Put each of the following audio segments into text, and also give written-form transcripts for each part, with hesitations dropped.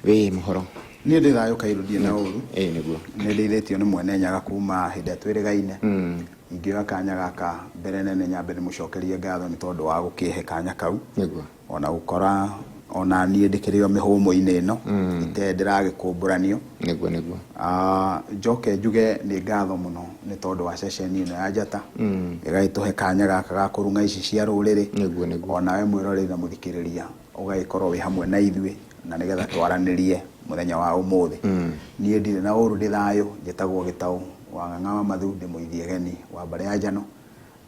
we muhoro ni ndi thayo Kairu ndie na uru niguo ni ndithitio ni mwene Nyaga kuma hinde twirigaine ingioya kanya gaka mbere nene nyambe ni mucokerie ngatho ni tondu wa gukihe kanya kau niguo ona ukora ona nie ndikirio mihumo-ini ino ite ndiragikumbũranio niguo njoke njuge ni ngatho muno ni tondu wa session ino ya Njata igaituhe kanya gaka ga kurunga ici cia ruriri niguo ona we mwiroreri na muthikiriria ugaikorwo wi hamwe na ithuĩ na nigetha twaranirie muthenya wa umuthi nie ndire na uru ndi thayo njitagwo Gitau wa Ng'ang'a wa Mathu ndi muithie geni wa mbare ya Njano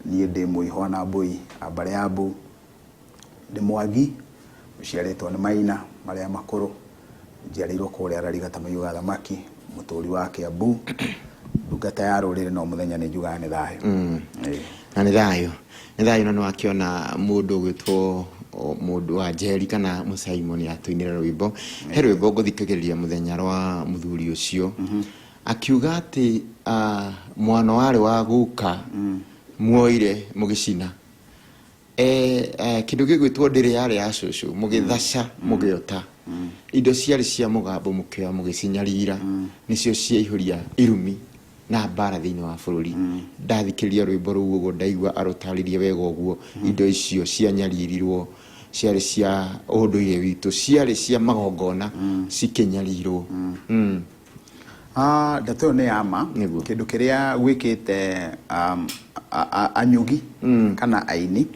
nie ndi muiho na Mbui mbare ya Mbu ndi Mwangi uciaritwo ni Maina maria makuru njiarirwo kuria Rarigata Mayuga Thamaki muturi wa Kiambu ndungata ya ruriri no muthenya ni njugaga ni thayo na ni thayo na no akiona mundu gwitwo mundu wa Njeri kana Musaimoni atuinira rwimbo he rwimbo nguthikagiriria muthenya rwa muthuri ucio akiuga ati mwana wari wa guka muoire mugicina kindu gigwitwo ndiri yari ya cucu mugithaca mugiota indo ciari cia mugambo mukioya mugicinyarira nicio ciaihuria irumi na bara thiini wa bururi ndathikiriria rwimbo ruu uguo ndaigua arutaririe wega uguo indo icio cianyaririrwo ciari cia unduire witu ciari cia magongona cikinyarirwo ndato ne ama kindu kiria gwikite anyugi kana aini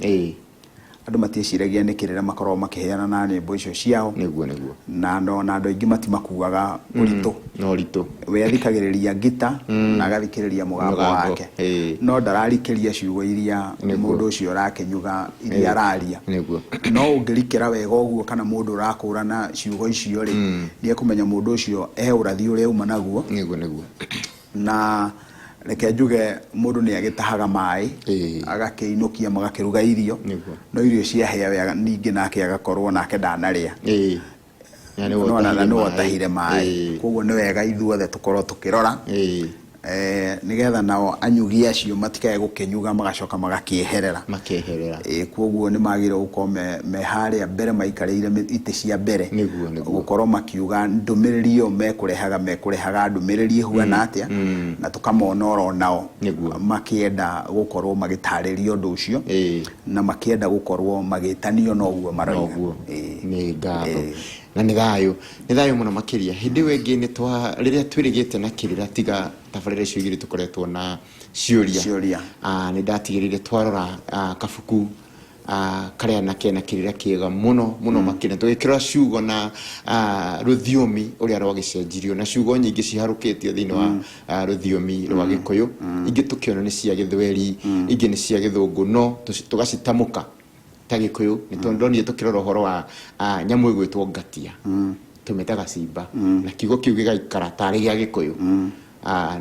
andu matieciragia ni kirira makorwo makiheana na nyimbo icio ciao niguo na ndona andu aingi matimakuaga urito no rito we athikagiriria ngita na agathikiriria mugambo wake no ndararikiria ciugo iria mundu ucio arakenyuga iria araria niguo no ungirikira wega uguo kana mundu urakurana ciugo icio ri ni ekumenya mundu ucio urathi uria uma naguo niguo na reke njuge mundu ni agitahaga mai agakiinukia magakiruga irio no irio ciahia wega ningi nake agakorwo nake ndanaria no otahire mai koguo ni wega ithuothe tukorwo tukirora nigetha nao anyugi acio matikae gukenyuga magacoka magakieherera koguo ni magire gukorwo me haria mbere maikarire ite cia mbere gukorwo makiuga ndumiriri yo mekurehaga ndumiriri huana atia na tukamona oro nao makienda gukorwo magitariria undu ucio na makienda gukorwo magitanio no guo maroiga ni ngatho na ni thayo muno makiria hindi wengi ni twa riria twirigite na kirira tiga tabarire cio igiri tukoretwo na ciuria ni ndatigirire twarora kabuku karia na kena kirira kiega muno makire tugikira ciugo na ruthiomi uria rwagicenjirio na ciugo nyingi ciharukitio thiini wa ruthiomi rwa Gikuyu ingi tukiona ni cia Githweri ingi ni cia Githungu no tugacitamuka Gikuyu ni tondoni tukirora horo wa nyamu igwitwo ngatia tumetaga cimba na kiugo kiu gigaikara tari gia Gikuyu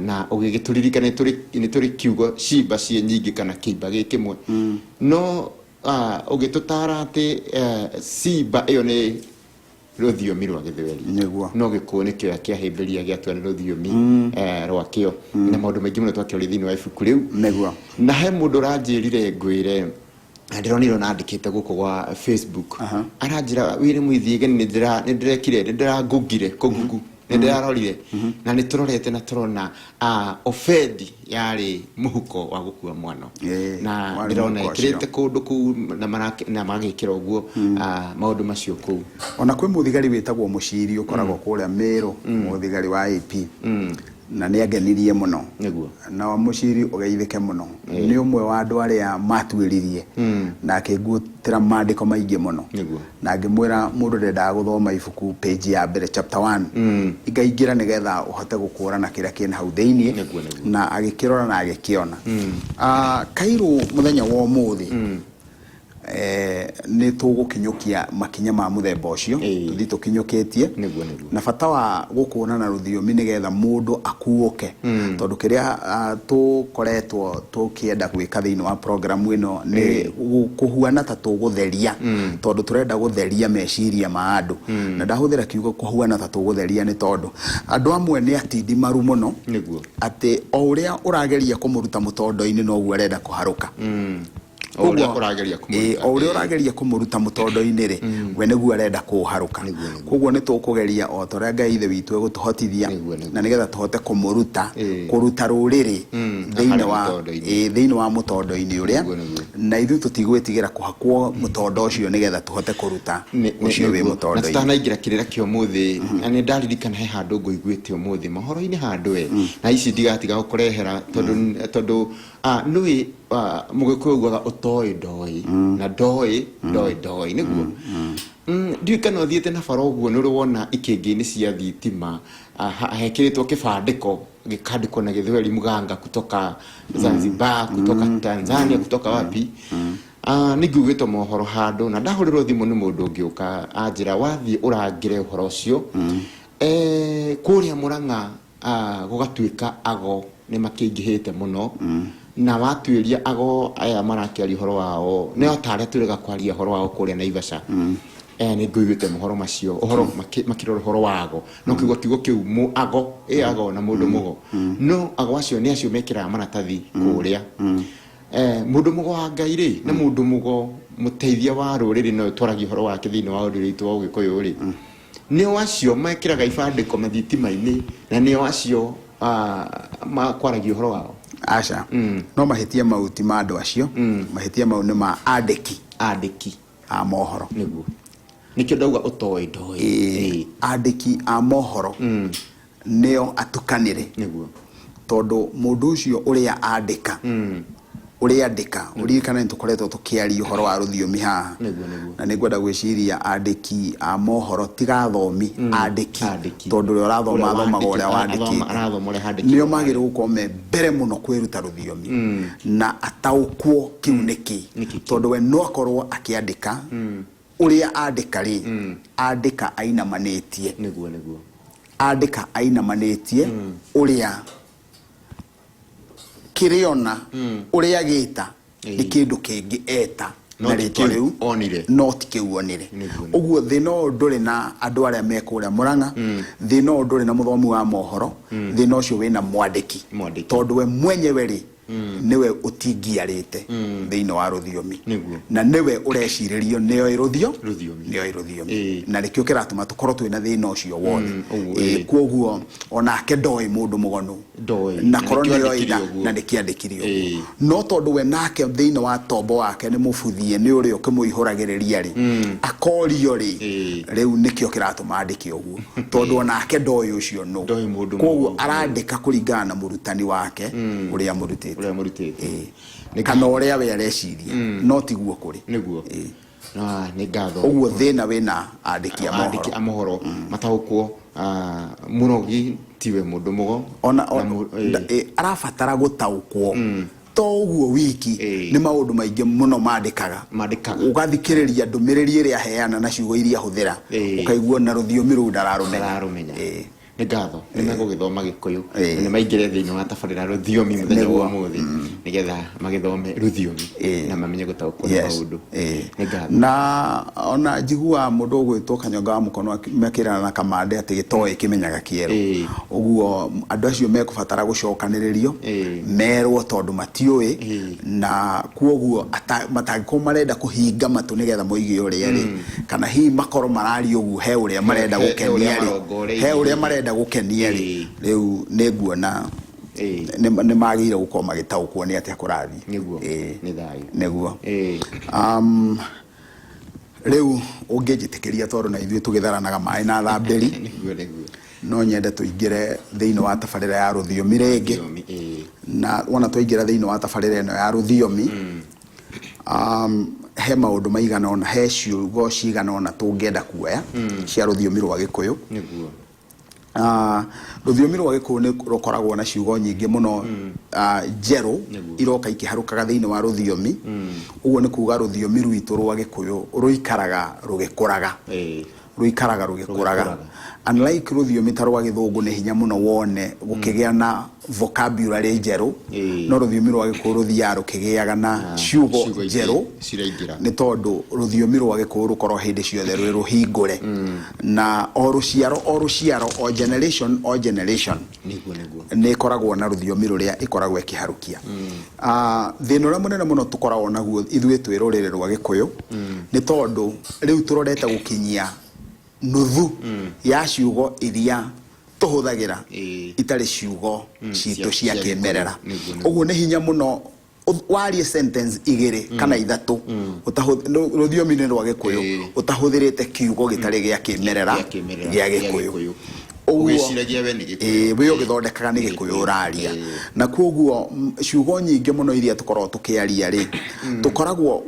na ugigituririca ni turi kiugo cimba cie nyingi kana kimba gikimwe no ugitutara ati cimba iyo ni ruthiomi rwa Githweri no Gikuyu ni kio kiahimberia giatwa ni ruthiomi rwa kio na maundu maingi muno twakio thiini wa ibuku riu na he mundu ranjirire ngwire ndironiro nandikite guko gwa Facebook aranjira wire muithie geni ndirekire ndiragugire kugugu ndirarorire na niturorete na turona ofedi yari muhuko wa gukua mwana na ndirona ikirite kundu ku na magikira uguo maundu macio ku ona kwi muthigari witagwo Muciri ukoragwo kuria Meru muthigari wa AP na ni agenirie muno na Muciri ugeithike muno ni umwe wa andu aria matuiririe na akigutira maandiko maingi muno na ngimwira mundu ndenda guthoma ibuku page ya mbere chapter 1 igaingira nigetha uhote gukurana kiria kina hau thiini na agikirora na agikiona Kairu muthenya wa umuthi ni tugukinyukia makinya ma muthemba ucio tuthi tukinyukitie na bata wa gukuna na ruthiomi nigetha mundu akuoke tondu kiria tukoretwo tukienda gwika thiini wa program ino ni kuhuana ta tugutheria tondu turenda gutheria meciria ma andu na ndahuthira kiugo kuhuana ta tugutheria ni tondu andu amwe ni atindi maru muno ati o uria urageria kumuruta mutondo-ini no guo arenda kuharuka Oguo urageria kumuruta. Oguo urageria kumuruta mutondo-ini ri we niguo arenda kuharuka. Koguo ni tukugeria o toria Ngai ithe witu egutuhotithia na nigetha tuhote kumuruta kuruta ruriri thiini wa mutondo-ini uria na ithu tutigwitigira kuhakwo mutondo ucio nigetha tuhote kuruta ucio wi mutondo-ini. Na tutanaingira kirira kio muthi ani ndaririkana he handu nguiguite umuthi mohoro-ini handu na ici ndigatiga gukurehera tondu nui mugikuyu gwa utoi ndoi na ndoi niguo ndirikana uthiite na bara uguo ni urwona ikingi-ini cia thitima hekiritwo kibandiko gikandikwo na Githweri Muganga kutoka Zanzibar, kutoka Tanzania, kutoka wapi niguigitwo mohoro handu na ndahurirwo thimu ni mundu ngiuka anjira wathie urangire uhoro ucio kuria Murang'a gugatuika ago ni makingihite muno na watuiria ago aya marakiaria uhoro wao ne otare turega kwaria uhoro wao kuria Naivasha ni nguigite mohoro macio uhoro makirora uhoro wago no kiugo kiu mu ago ago na mundu mugo no ago acio ni acio mekira maratathi kuria mundu mugo wa Ngai ri na mundu mugo muteithia wa ruriri no twaragia uhoro wake thiini wa uriri itu wa Gikuyu ri ni acio mekiraga ibandiko mathitima-ini na ni acio makwaragia uhoro wao aca no mahitia mauti ma andu acio mahitia mau ni ma andiki a mohoro niguo nikio ndauga utoi ndoi andiki a mohoro neo atukanire niguo tondu mundu ucio uria andika uria andika uririkana nitukoretwo tukiaria uhoro wa ruthiomi haha na ningwenda gwiciria andiki a mohoro tiga thomi andiki tondu ria urathoma thomaga uria wandikite nio magire gukorwo me mbere muno kwiruta ruthiomi na ataukwo kiu niki tondu we no akorwo akiandika uria andika ri andika ainamanitie niguo andika ainamanitie uria kiriona uria gita ni kindu kingi eta na ritwa riu onire not kiu onire uguo thino nduri na andu aria mekuria Murang'a thino nduri na muthomi wa mohoro thino ucio wina mwandiki tondu we mwenyewe ri niwe utingiarite thiini wa ruthiomi na niwe ureciririo nio ruthiomi na rikio kiratuma tukorwo twina thina ucio wothe koguo onake ndoi mundu mugonu na korwo nio ida na nikiandikirio no tondu we nake thiini wa tombo wake ni mubuthie ni urio kimuihuragiriria ri akorio ri riu nikio kiratuma andiki uguo tondu onake ndoi ucio no koguo arandika kuringana na murutani wake uria murutite kana uria we areciria no tiguo kuri niguo ni ngatho uguo thina wina andiki a mohoro matahukwo murogi tiwe mundu mugo ona arabatara gutaukwo to uguo wiki ni maundu maingi muno mandikaga ugathikiriria ndumiriri iria heana na ciugo iria huthira ukaigua na ruthiomi ru ndararumenya ni ngatho ni megugithoma Gikuyu ni maingire thiini wa tabarira ruthiomi muthenya wa muthi nigetha magithome ruthiomi na mamenye gutaukwo na maundu ni ngatho na ona njigua mundu ugwitwo Kanyonga wa Mukono mekirana na kamande ati gitoi kimenyaga kieru uguo andu acio mekubatara gucokaniririo merwo tondu matiui na kuoguo matangiko marenda kuhinga matu nigetha moige uria ri kana hi makoro marari uguo he uria marenda gukenia ri he uria marenda gukenia ri riu ninguona ni magire gukorwo magitaukwo ni atia kurathi niguo ni thayu niguo riu ungijitikiria tondu na ithuĩ tugitharanaga mai na thamberi no nyende tuingire thiini wa tabarira ya ruthiomi ringi na wona tuingira thiini wa tabarira eno ya ruthiomi he maundu maigana ona he ciugo cigana ona tungenda kuoya cia ruthiomi rwa Gikuyu niguo ruthiomi rwa Gikuyu ni rukoragwo na ciugo nyingi muno jeru iroka ikiharukaga thiini wa ruthiomi uguo ni kuga ruthiomi rwitu rwa Gikuyu ruikaraga rugikuraga unlike rũthiomi ta rwa Gĩthũngũ nĩ hinya mũno wone gũkĩgĩa na vocabulary njerũ no rũthiomi rwa Gĩkũyũ rũthiaga rũkĩgĩaga na ciugo njerũ nĩ tondũ rũthiomi rwa Gĩkũyũ rũkorwo hĩndĩ ciothe rwĩ rũhingũre na o rũciaro o generation nĩ ĩkoragwo na rũthiomi rũrĩa ĩkoragwo ĩkĩharũkia thĩna ũrĩa mũnene mũno tũkoragwo naguo ithuĩ twĩ rũrĩrĩ rwa Gĩkũyũ nĩ tondũ rĩu tũrorete gũkinyia nuthu ya ciugo iria tuhuthagira itari ciugo citũ cia kĩmerera ũguo nĩ hinya mũno warie sentence igere kana ithatu rũthiomi-inĩ rwa Gĩkũyũ ũtahuthĩrĩte kiugo gĩtarĩ gĩa kĩmerera gĩa Gĩkũyũ ũgwĩciragia we nĩ Gĩkũyũ we ũgĩthondekaga nĩ Gĩkũyũ ũraria na kwoguo ciugo nyingĩ mũno iria tũkoragwo tũkĩaria rĩ tũkoragwo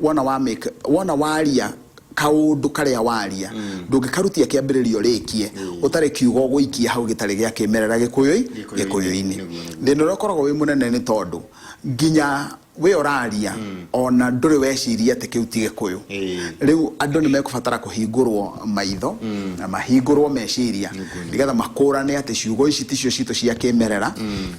wona waria kaundu karia waria ndũngĩkarutia kĩambĩrĩrio rĩkie ũtarĩ kiugo gũikia hau gĩtarĩ gĩa kĩmerera Gĩkũyũ-inĩ thĩna ũrĩa ũkoragwo wĩ mũnene nĩ tondũ nginya we ũraria ona ndũrĩ weciria atĩ kĩu ti Gĩkũyũ rĩu andũ nĩ mekũbatara kũhingũrwo maitho na mahingũrwo meciria nĩgetha makũrane atĩ ciugo ici ticio citũ cia kĩmerera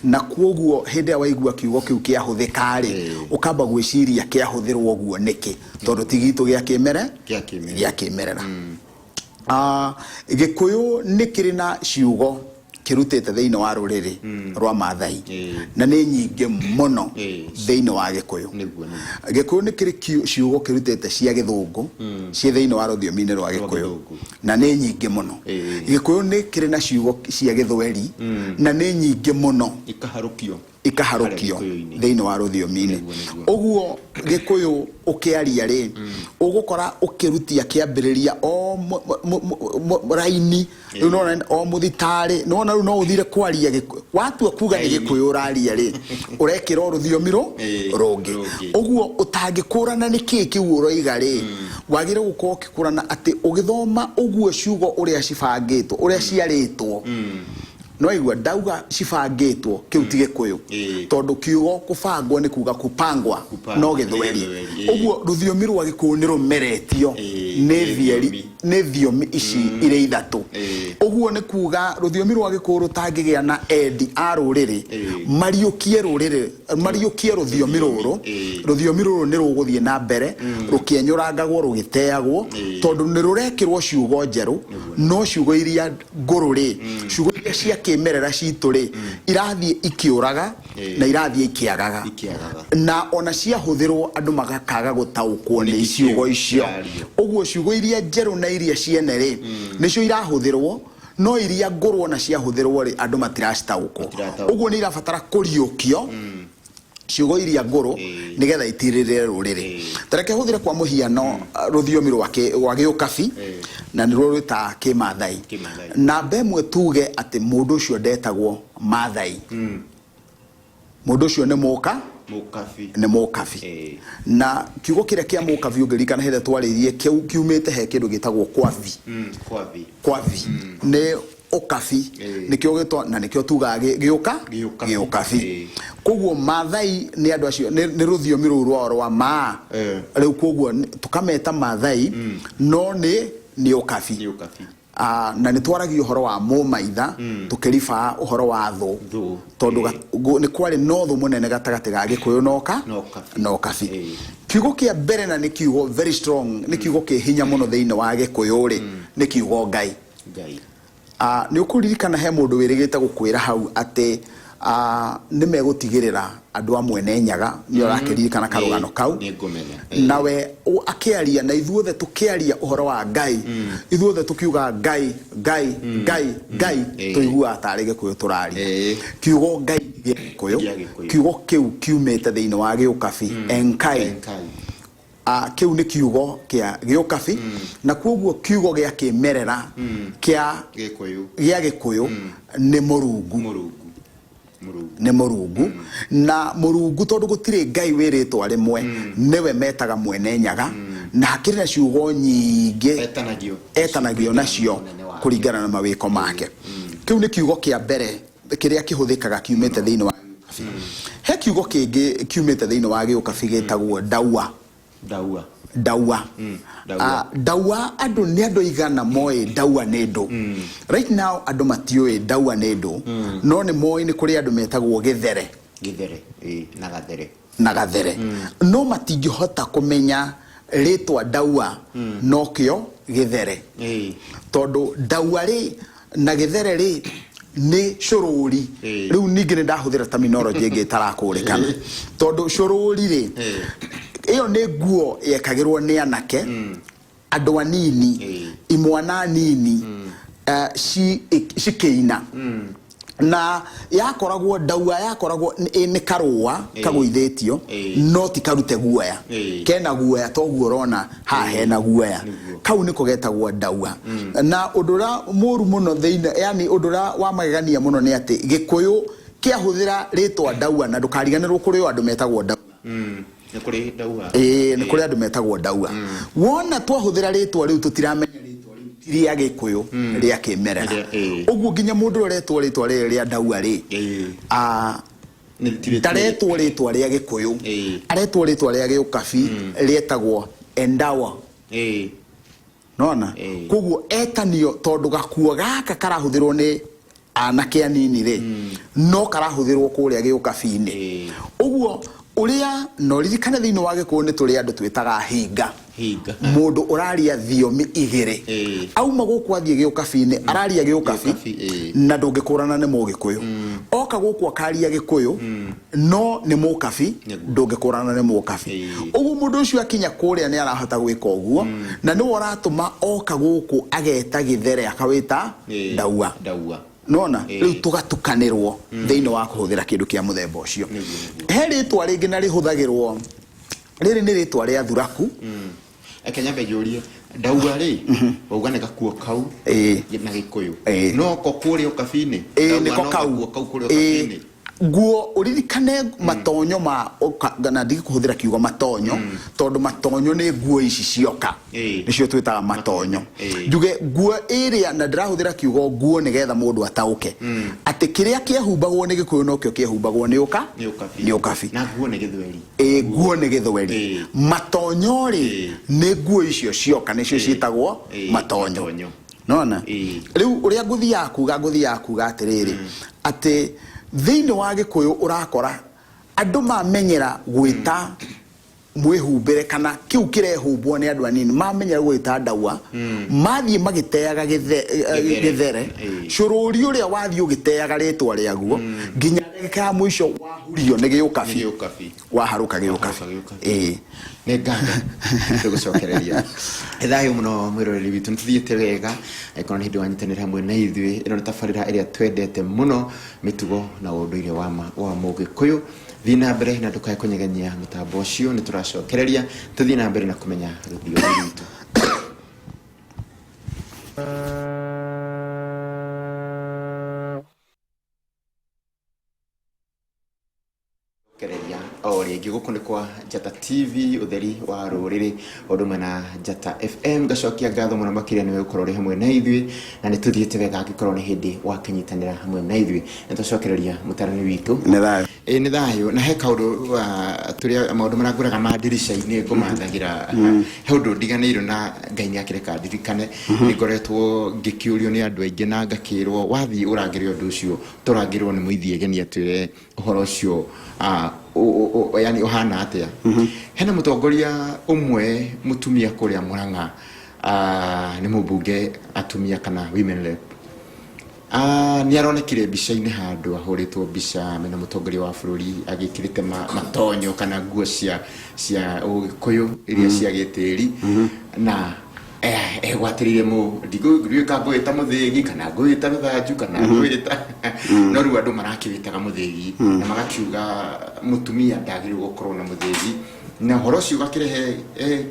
na kwoguo hĩndĩ ĩrĩa waigua kiugo kĩu kĩahũthĩka rĩ ũkamba gwĩciria kĩahũthĩrwo ũguo nĩkĩ tondũ ti gitũ gĩa kĩmerera Gĩkũyũ nĩ kĩrĩ na ciugo kirutete thĩinĩ wa rũrĩrĩ rwa Maathai na nĩ nyingĩ mũno thĩinĩ wa Gĩkũyũ Gĩkũyũ nĩ kĩrĩ ciugo kirutete cia Gĩthũngũ cia thĩinĩ wa rũthiomi-inĩ rwa Gĩkũyũ na nĩ nyingĩ mũno Gĩkũyũ nĩ kĩrĩ na ciugo cia Gĩthweri na nĩ nyingĩ mũno ikaharũkio thĩinĩ wa rũthiomi-inĩ ũguo Gĩkũyũ ũkĩaria rĩ ũgũkora ũkĩrutia kĩambĩrĩria o raini o mũthitari no no uthire kwaria watua kuga nĩ Gĩkũyũ ũraria rĩ ũrekĩra rũthiomi rũngĩ ũguo ũtangĩkũrana nĩ kĩĩ kĩu ũroiga rĩ wagĩrĩirwo gũkorwo ũkĩkũrana atĩ ũgĩthoma ũguo ciugo ũrĩa cibangĩtwo ũrĩa ciarĩtwo no igua ndauga cibangĩtwo kĩu ti Gĩkũyũ tondũ kiugo kũbangwo nĩ kuga kupangwa no Gĩthweri ũguo rũthiomi rwa Gĩkũyũ nĩ rũmeretio nĩ thiomi ici irĩ ithatũ ũguo nĩ kuga rũthiomi rwa Gĩkũyũ rũtangĩgĩa na endi a rũrĩrĩ mariũkie rũthiomi rũrũ nĩ rũgũthiĩ na mbere rũkĩenyũrangagwo rũgĩteagwo tondũ nĩ rũrekĩrwo ciugo njerũ no ciugo iria ngũrũ rĩ ciugo iria cia kĩmerera citũ rĩ irathiĩ ikĩũraga na irathiĩ ikĩagaga na ona ciahũthĩrwo andũ magakaga gũtaũkwo nĩ ciugo icio ũguo ciugo iria njerũ na iria ciene rĩ nĩcio irahũthĩrwo no iria ngũrũ na ciahũthĩrwo rĩ andũ matiracitaũkwo ũguo nĩ irabatara kũriũkio ciugo iria ngũrũ nigetha itirĩrĩre rũrĩrĩ tareke hũthĩre kwa mũhiano rũthiomi rwa Gĩũkabi na nĩruo rwĩta Kĩmaathai na mbemwe tuge atĩ mũndũ ũcio ndetagwo Maathai mũndũ ũcio nĩ mũkabi na kiugo kĩrĩa kĩa mũkabi ũngĩririkana hĩndĩ twarĩirie kiumĩte he kĩndũ gĩtagwo kwavi nĩ ũkabi nĩkĩo gĩtwa na nĩkĩo tugaga Gĩũkabi koguo Maathai nĩ andũ acio nĩ rũthiomi rũu rwa maa rĩu koguo tũkameta Maathai no nĩ ũkabi na nĩ twaragio ũhoro wa mũmaitha tũkĩriba ũhoro wa thũ tondũ nĩ kwarĩ no thũ mũnene gatagatĩ ga Gĩkũyũ na ũkabi kiugo kĩa mbere na nĩ kiugo very strong nĩ kiugo kĩ hinya mũno thĩinĩ wa Gĩkũyũ rĩ nĩ kiugo Ngai nĩ ũkũririkana he mũndũ wĩrĩgĩte gũkwĩra hau atĩ nĩ megũtigĩrĩra andũ amwe nĩ nyaga nĩ ũrakĩririkana karũgano kau nawe akĩaria na ithuothe tũkĩaria ũhoro wa Ngai ithuothe tũkiuga Ngai tũiguaga tarĩ Gĩkũyũ tũraria kiugo Ngai Gĩkũyũ kiugo kĩu kiumĩte thĩinĩ wa Gĩũkabi Enkai kiu nĩ kiugo kĩa Gĩũkabi na kwoguo kiugo gĩa kĩmerera kĩa Gĩkũyũ nĩ Mũrungu na Mũrungu tondũ gũtirĩ Ngai wĩrĩtwa rĩmwe nĩwe metaga mwene nyaga na hakĩrĩ na ciugo nyingĩ etanagio nacio kũringana na mawĩko make kiu nĩ kiugo kĩa mbere kĩrĩa kĩhũthĩkaga kiumĩte thĩinĩ wa Gĩũkabi he kiugo kĩngĩ kiumĩte thĩinĩ wa Gĩũkabi gĩtagwo Daua. Daua. Daua andu ni andu igana moe daua nendo. Right now andu matioe daua nendo. No ni moe ni kuri andu metagwo githere. Githere, na gathere. Na gathere. No matingihota kumenya ritwa daua no kio githere. Tondu daua ri na githere ri ni shorori. Riu ningi ni ndahuthira terminology ingi itarakurikana. Tondu shorori ri iyo ni nguo yekagirwo ni anake andu anini imwana nini shikeina na yakoragwo daua yakoragwo ni karua kaguithetio no ti karute guoya kena guoya toguo rona ha hena guoya kau niko getagwo daua na udura muru muno theina yani udura wa magegania muno ni ati gikuyu kiahuthira ritwa daua na ndukariganirwo kuri andu metagwo daua ni kuri daua ni kuri andu metagwo daua wona twahuthira ritwa riu tutiramenya ria gikuyu ria kimerera uguo nginya mundu uretwo ritwa ria daua ri taretwo ritwa ria gikuyu aretwo ritwa ria giukabi rietagwo endawa nona kuguo etanio tondu gakuo gaka karahuthirwo ni anake anini ri no karahuthirwo kuria giukabi-ini uguo uria no ririkane thiini wa gikuyu ni turi andu twitaga hinga mundu uraria thiomi igire auma guku athie giukabi-ini araria giukabi na ndungikurana ni mugikuyu oka guku akaria gikuyu no ni mukabi ndungikurana ni mukabi uguo mundu ucio akinya kuria ni arahota gwika uguo na ni woratuma oka guku ageta githere akawita daua nona riu tugatukanirwo thiini wa kuhuthira kindu kia muthemba ucio he ritwa ringi na rihuthagirwo riri ni ritwa ria thuraku Kenya bejurie daua ri uga ne gakuo kau na gikuyu no ko kuri ukabini niko kau kuri ukabini guo uririkane matonyo ma gana ndigi kuhuthira kiugo matonyo tondu matonyo ni guo ici cioka nicio twitaga matonyo njuge guo iria na ndirahuthira kiugo guo nigetha mundu atauke ati kiria kiehumbagwo ni gikuyu no kio kiehumbagwo ni ukabi na guo ni githweri guo ni githweri matonyo ri ni guo icio cioka nicio ciitagwo matonyo nona riu uria nguthi yaku atiriri ati thiini wa gikuyu urakora andu mamenyera gwita mwihumbire kana kiu kirehumbwo ni andu anini mamenyera gwita daua mathie magiteaga githere shururi uria wathie ugiteaga ritwa riaguo nginya ndagika mwisho wahurio ni giukabi waharuka giukabi ne ganda tugucokereria ethayo muno mwiroreri witu nithiete wega ikona hindi wanyitanira hamwe na ithui ino tafarira iria twendete muno mitugo na unduire wa mugikuyu thina mbere na ndukae kunyeganyia mutambo ucio nituracokereria tuthina mbere na kumenya ruthio rwitu kereria ringi guku ni kwa Njata TV utheri wa ruriri udumwe na Njata FM gacokia ngatho muno makiria niwe ukorwo hamwe na ithui na ni tuthiete wega gikorwo ni hindi wa kinyitanira hamwe na ithui nitucokereria mutarani witu ni thayo na he kaundu turia maundu maraguraga mandirisha-ini ngumathagira he undu ndiganirwo na Ngai ni akireka ndirikane ni ngoretwo ngikiurio ni andu aingi na ngakirwo wathi urangire undu ucio turangirwo ni muithie geni atwire uhoro ucio yani ohana atia hena mutongoria umwe mutumia kuria Murang'a ni mubunge atumia kana women rep ni aronekire bica-ini handu ahuritwo bica mena mutongoria wa bururi agikirite matonyo kana nguo cia ugikuyu iria cia gitiri na gwatirire mu ndigwika gwita muthigi kana gwita ruthanju kana gwita no ru andu marakiritaga muthigi na magakiuga mutumia ndagirwo gukorwo na muthigi na horo cio gakirehe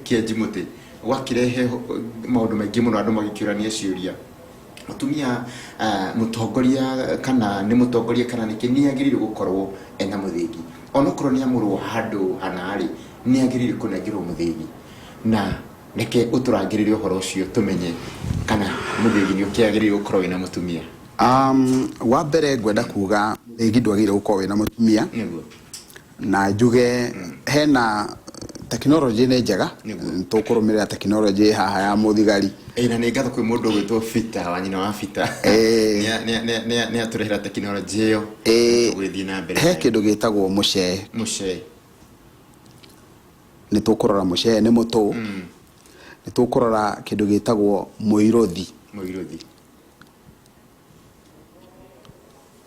kienji muti gwakirehe maundu maingi muno andu magikiurania ciuria mutumia mutongoria kana ni mutongoria kana ni kiniagirire gukorwo ena muthigi onokorwo ni amurwo handu hanari ni agirire kunagirwo muthigi na neke uturangirire uhoro ucio tumenye kana muthigi ni ukiagirire gukorwo ina mutumia wa mbere ngwenda kuga muthigi ndwagire gukorwo ina mutumia niguo na njuge hena Teknology nĩ njega tũkũrũmĩrĩra teknology haha ya mũthigari na nĩ ngatho kwĩ mũndũ gwĩtwo Fita wa nyina wa Fita nĩ atũrehera teknology ĩyo tũgĩthiĩ na mbere he kĩndũ gĩtagwo mũcee nĩ tũkũrora mũcee nĩ mũtũ nĩ tũkũrora kĩndũ gĩtagwo mũirothi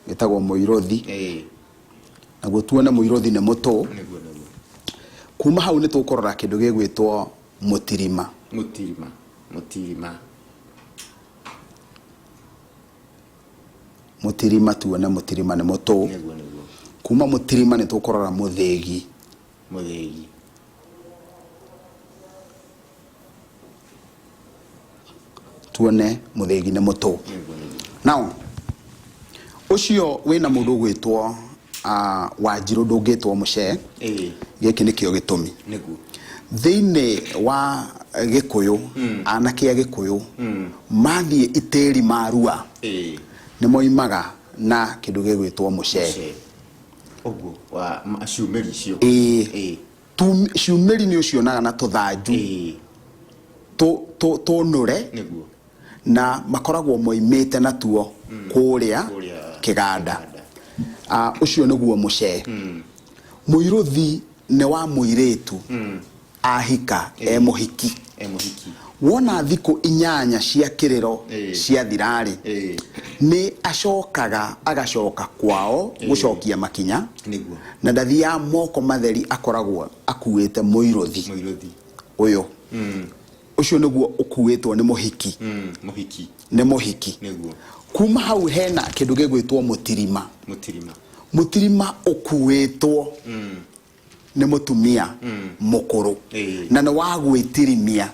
gĩtagwo mũirothi naguo tuone mũirothi nĩ mũtũ kuma hau nĩ tũkũrora kĩndũ gĩgwĩtwo mũtirima tuone mũtirima nĩ mũtũ kuma mũtirima nĩ tũkũrora mũthĩgi tuone mũthĩgi nĩ mũtũ now ũcio wĩna mũndũ gwĩtwo Wanjirũ ndũngĩtwo mũcee gĩkĩ nĩkĩo gĩtũmi thĩinĩ wa Gĩkũyũ anake a Gĩkũyũ mathiĩ itĩri marua nĩ moimaga na kĩndũ gĩgwĩtwo mũcee ũguo wa ciumĩri icio ciumĩri nĩ ũcionaga na tũthanju tũnũre na makoragwo moimĩte natuo kũrĩa kĩganda ũcio nĩguo mũcee mũirothi nĩ wa mũirĩtu ahika mũhiki wona thikũ 8 cia kĩrĩro cia thirarĩ nĩ acokaga agacoka kwao gũcokia makinya na ndathiaga moko matheri akoragwo akuĩte mũirothi ũyũ ũcio nĩguo ũkuĩtwo nĩ mũhiki nĩ mũhiki kuma hau hena kĩndũ gĩgwĩtwo mũtirima ũkuĩtwo nĩ mũtumia mũkũrũ na nĩ wa gwĩtirimia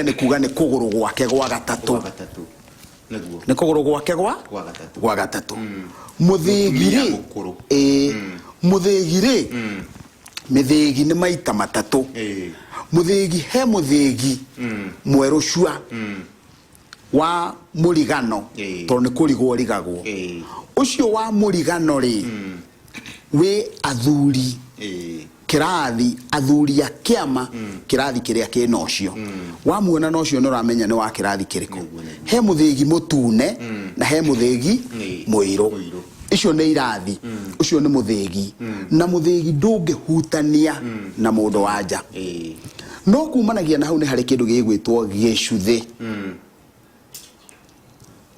nĩ kuga nĩ kũgũrũ gwake gwa gatatũ nĩ kũgũrũ gwake gwa gatatũ mũthĩgi mĩthĩgi nĩ maita matatũ mũthĩgi he mũthĩgi mwerũ cua wa mũrigano tondũ nĩ kũrigwo rigagwo ũcio wa mũrigano rĩ wĩ athuri kĩrathi athuri a kĩama kĩrathi kĩrĩa kĩna ũcio wamuona na ũcio nĩ ũramenya nĩ wa kĩrathi kĩrĩkũ he mũthĩgi mũtune na he mũthĩgi mũirũ icio nĩ irathi ũcio nĩ mũthĩgi na mũthĩgi ndũngĩhutania na mũndũ wa nja no kumanagia na hau nĩ harĩ kĩndũ gĩgwĩtwo gĩcuthĩ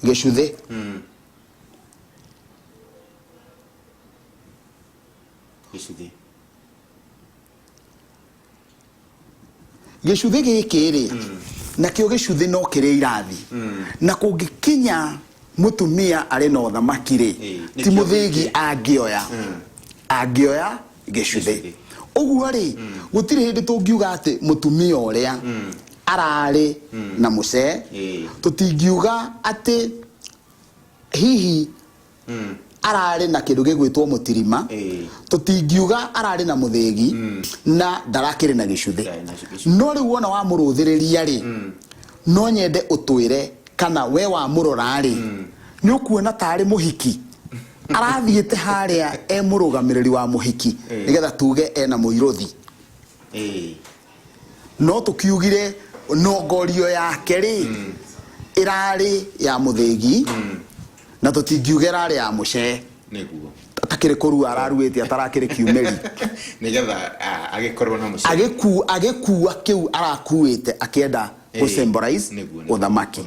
gĩcuthĩ gĩcuthĩ gĩkĩ rĩ nakĩo gĩcuthĩ no kĩrĩ irathi na kũngĩkinya mũtumia arĩ na ũthamaki rĩ ti mũthĩgi angĩoya gĩcuthĩ ũguo rĩ gũtirĩ hĩndĩ tũngiuga atĩ mũtumia ũrĩa ararĩ na mũcee tũtingiuga atĩ hihi ararĩ na kĩndũ gĩgwĩtwo mũtirima tũtingiuga ararĩ na mũthĩgi na ndarakĩrĩ na gĩcuthĩ no rĩu wona wa mũrũthĩrĩria rĩ no nyende ũtwĩre kana we wa mũrora rĩ nĩ ũkuona tarĩ mũhiki arathiĩte harĩa mũrũgamĩrĩri wa mũhiki nĩgetha tuge ena mũirothi no tũkiugire nongorio yake rĩ ĩrarĩ ya mũthĩgi na tũtingiuga ĩrarĩ ya mũcee nĩguo atakĩrĩ kũrua araruĩte atarakĩrĩ kiumĩri nĩgetha agĩkorwo na mũcee agĩkua kĩu arakuĩte akĩenda gũsymbolize ũthamaki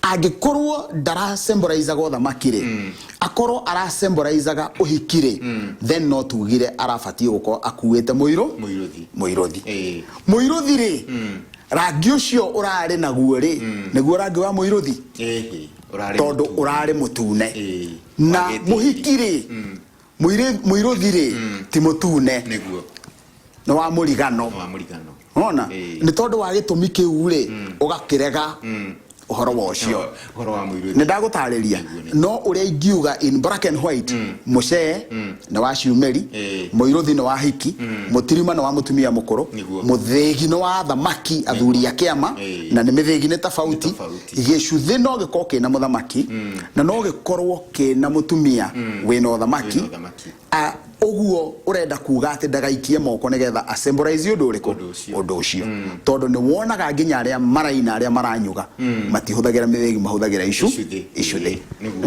angĩkorwo ndarasymbolizaga ũthamaki rĩ akorwo arasymbolizaga ũhiki rĩ then no tugire arabatiĩ gũkorwo akuĩte mũirothi rĩ rangi ũcio ũrarĩ naguo rĩ nĩguo rangi wa mũirothi tondũ ũrarĩ mũtune na mũhiki rĩ mũirothi rĩ ti mũtune nĩ wa mũrigano ona nĩ tondũ wa gĩtũmi kĩu rĩ ũgakĩrega ũhoro wa ũcio nĩ ndagũtarĩria no ũrĩa ingiuga in black and white mũcee nĩ wa ciumĩri mũirothi nĩ wa hiki mũtirima nĩ wa mũtumia mũkũrũ mũthĩgi nĩ wa thamaki athuri a kĩama na nĩ mĩthĩgi nĩ tofauti gĩcuthĩ no gĩkorwo kĩna mũthamaki na no gĩkorwo kĩna mũtumia wĩna ũthamaki oguo urenda kuga ati ndagaikie moko nigetha assemblize undu ucio tondu ni wonaga nginya aria maraina aria maranyuga matihuthagira mithegi mahuthagira icuthi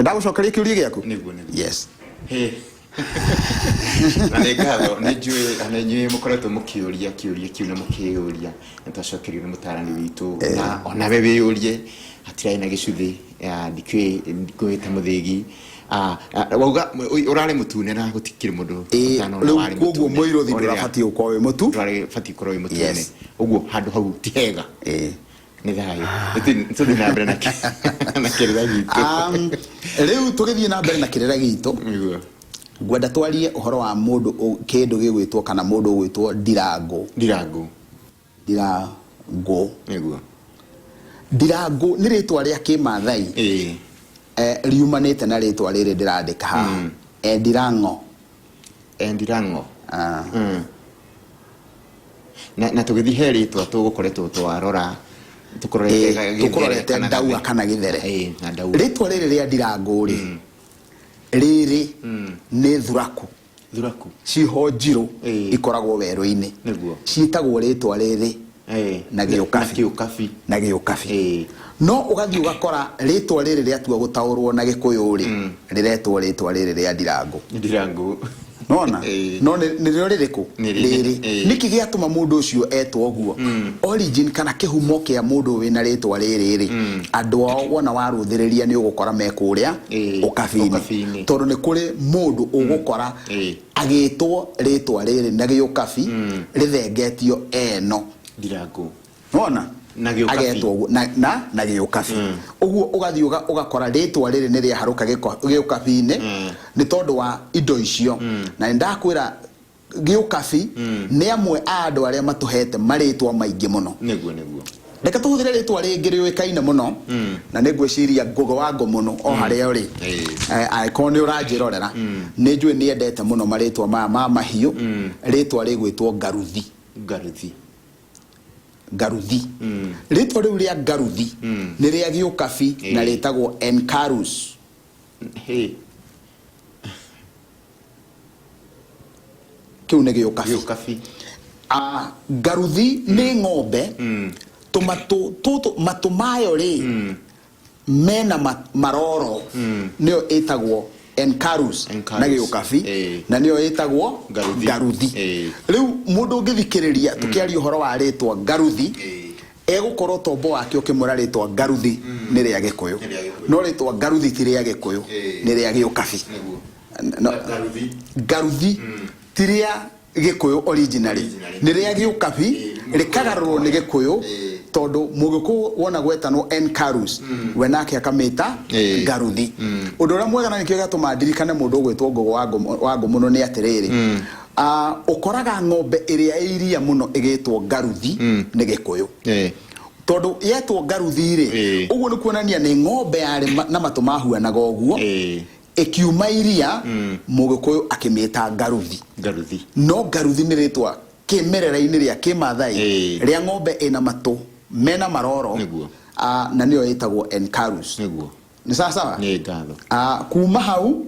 ndagucokeria kiuria giaku yes Anegado nejue mukoretwo mukiuria kiu na mukiuria ntacokerio ni mutarani witu na ona bebe yurie hatirai na gicuthi ndikwe ngwita muthegi wauga urare mutune na gutikire mundu koguo moiro thi ndurabati ukowe mutu fati korowe mutune uguo handu hau ti hega ni thayo tuthi na mbere na kirira gitu riu tugithie na mbere na kirira gitu gwenda twarie uhoro wa mundu kindu gigwitwo kana mundu gwitwo Ndirango niguo Ndirango ni ritwa ria kimathai riumanite na ritwa riri ndirandika haha Ndirango na tugithie ritwa tugukoretwo twarora tukororete ndaua kana githere ritwa riri ria Ndirango riri ni thuraku ciho njiro ikoragwo weru-ini ciitagwo ritwa riri na giukabi no ugathi ugakora ritwa riri riatua gutaurwo na gikuyu riretwo ritwa riri ria Ndirango nona no ni ryo ririku riri niki giatuma mundu ucio etwo guo origin kana kihumo kia mundu wina ritwa riri andu ao wona waruthiriria ni ugukora mekuria ukabini tondu ni kuri mundu ugukora agitwo ritwa riri na giukabi rithengetio eno Ndirango nona agetwo na giukabi uguo ugathi ugakora ritwa riri ni ria haruka giukabi-ini ni tondu wa indo icio na ndakwira giukabi ni amwe andu aria matuhete maritwa maingi muno niguo reka tuhuthire ritwa ringi riuikaine muno na nigwiciria Ngugi wa Ngomuno o haria uri icon ni uranjirorera ni njui ni endete muno maritwa ma mahiu ritwa rigwitwo Ngaruthi ritwa riu ria Ngaruthi ni ria giukabi na ritagwo Enkarus kiu ni giukabi Ngaruthi ni ng'ombe matu mayo mena maroro nio itagwo Enkarus na giukabi na nio itagwo Ngaruthi riu mundu ngithikiriria tukiaria uhoro wa ritwa Ngaruthi egukorwo tombo wake ukimura ritwa Ngaruthi ni ria gikuyu no ritwa Ngaruthi ti ria gikuyu ni ria giukabi Ngaruthi ti ria gikuyu originally ni ria giukabi rikagarurwo ni gikuyu tondu mugiku wona gwetano Enkarus we nake akamita Ngaruthi undu uria mwega na nikio gatuma ndirikane mundu gwetwo Ngugi wa Ngomuno ni atiriri ukoraga ng'ombe iria iria muno igitwo Ngaruthi ni gikuyu tondu yetwo Ngaruthi ri uguo ni kuonania ni ng'ombe yari na matu mahuanaga uguo ikiuma iria mugikuyu akimita Ngaruthi no Ngaruthi ni ritwa kimerera-ini ria kimathai ria ng'ombe ina matu mena maroro na nio itagwo Enkarus ni sawa ni ngatho kuma hau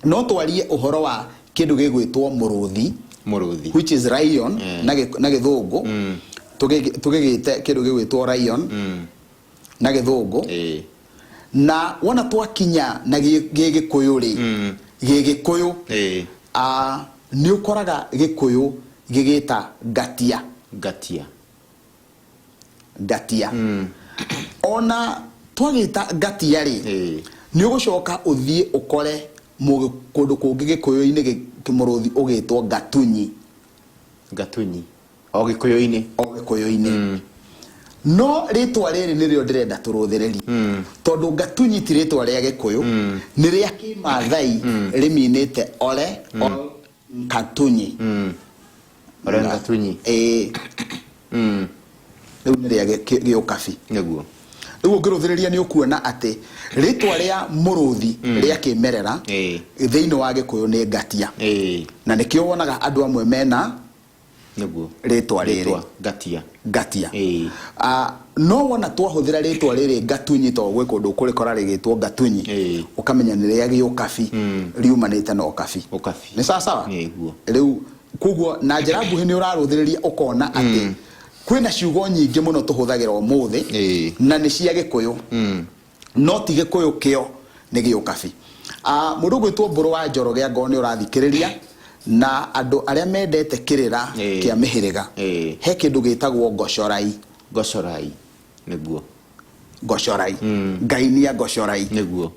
no twarie uhoro wa kindu gigwitwo muruthi which is lion na githungu tugigite kindu gigwitwo lion na githungu na wona twakinya na gigikuyu ri gigikuyu ni ukoraga gikuyu gigita gatia ona twagita gatia ri ni ugucoka uthie ukore kundu kungi gikuyu-ini kimuruthi ugitwo gatunyi o gikuyu-ini no ritwa riri ni rio ndirenda turuthiriri tondu gatunyi ti ritwa ria gikuyu ni ria kimathai riminite ole Gatunyi riu ni ria giukabi niguo riu ngiruthiriria ni ukuona ati ritwa ria muruthi ria kimerera thiini wa gikuyu ni Gatia na nikio wonaga andu amwe mena niguo ritwa riri Ngatia no wona twahuthira ritwa riri Gatunyi to gwe kundu kuri kora rigitwo Gatunyi ukamenya ni ria giukabi riumanite no kabi ni sawa niguo riu kuguo na njira nguhi ni uraruthiriria ukona ati kwina ciugo nyingi muno tuhuthagira umuthi na ni cia Gikuyu no ti Gikuyu kio ni giukabi mundu gwitwo Mburu wa Njoroge ngo ni urathikiriria na andu aria mendete kirira kia mihiriga he kindu gitagwo Gocorai niguo Gocorai ngainia Gocorai niguo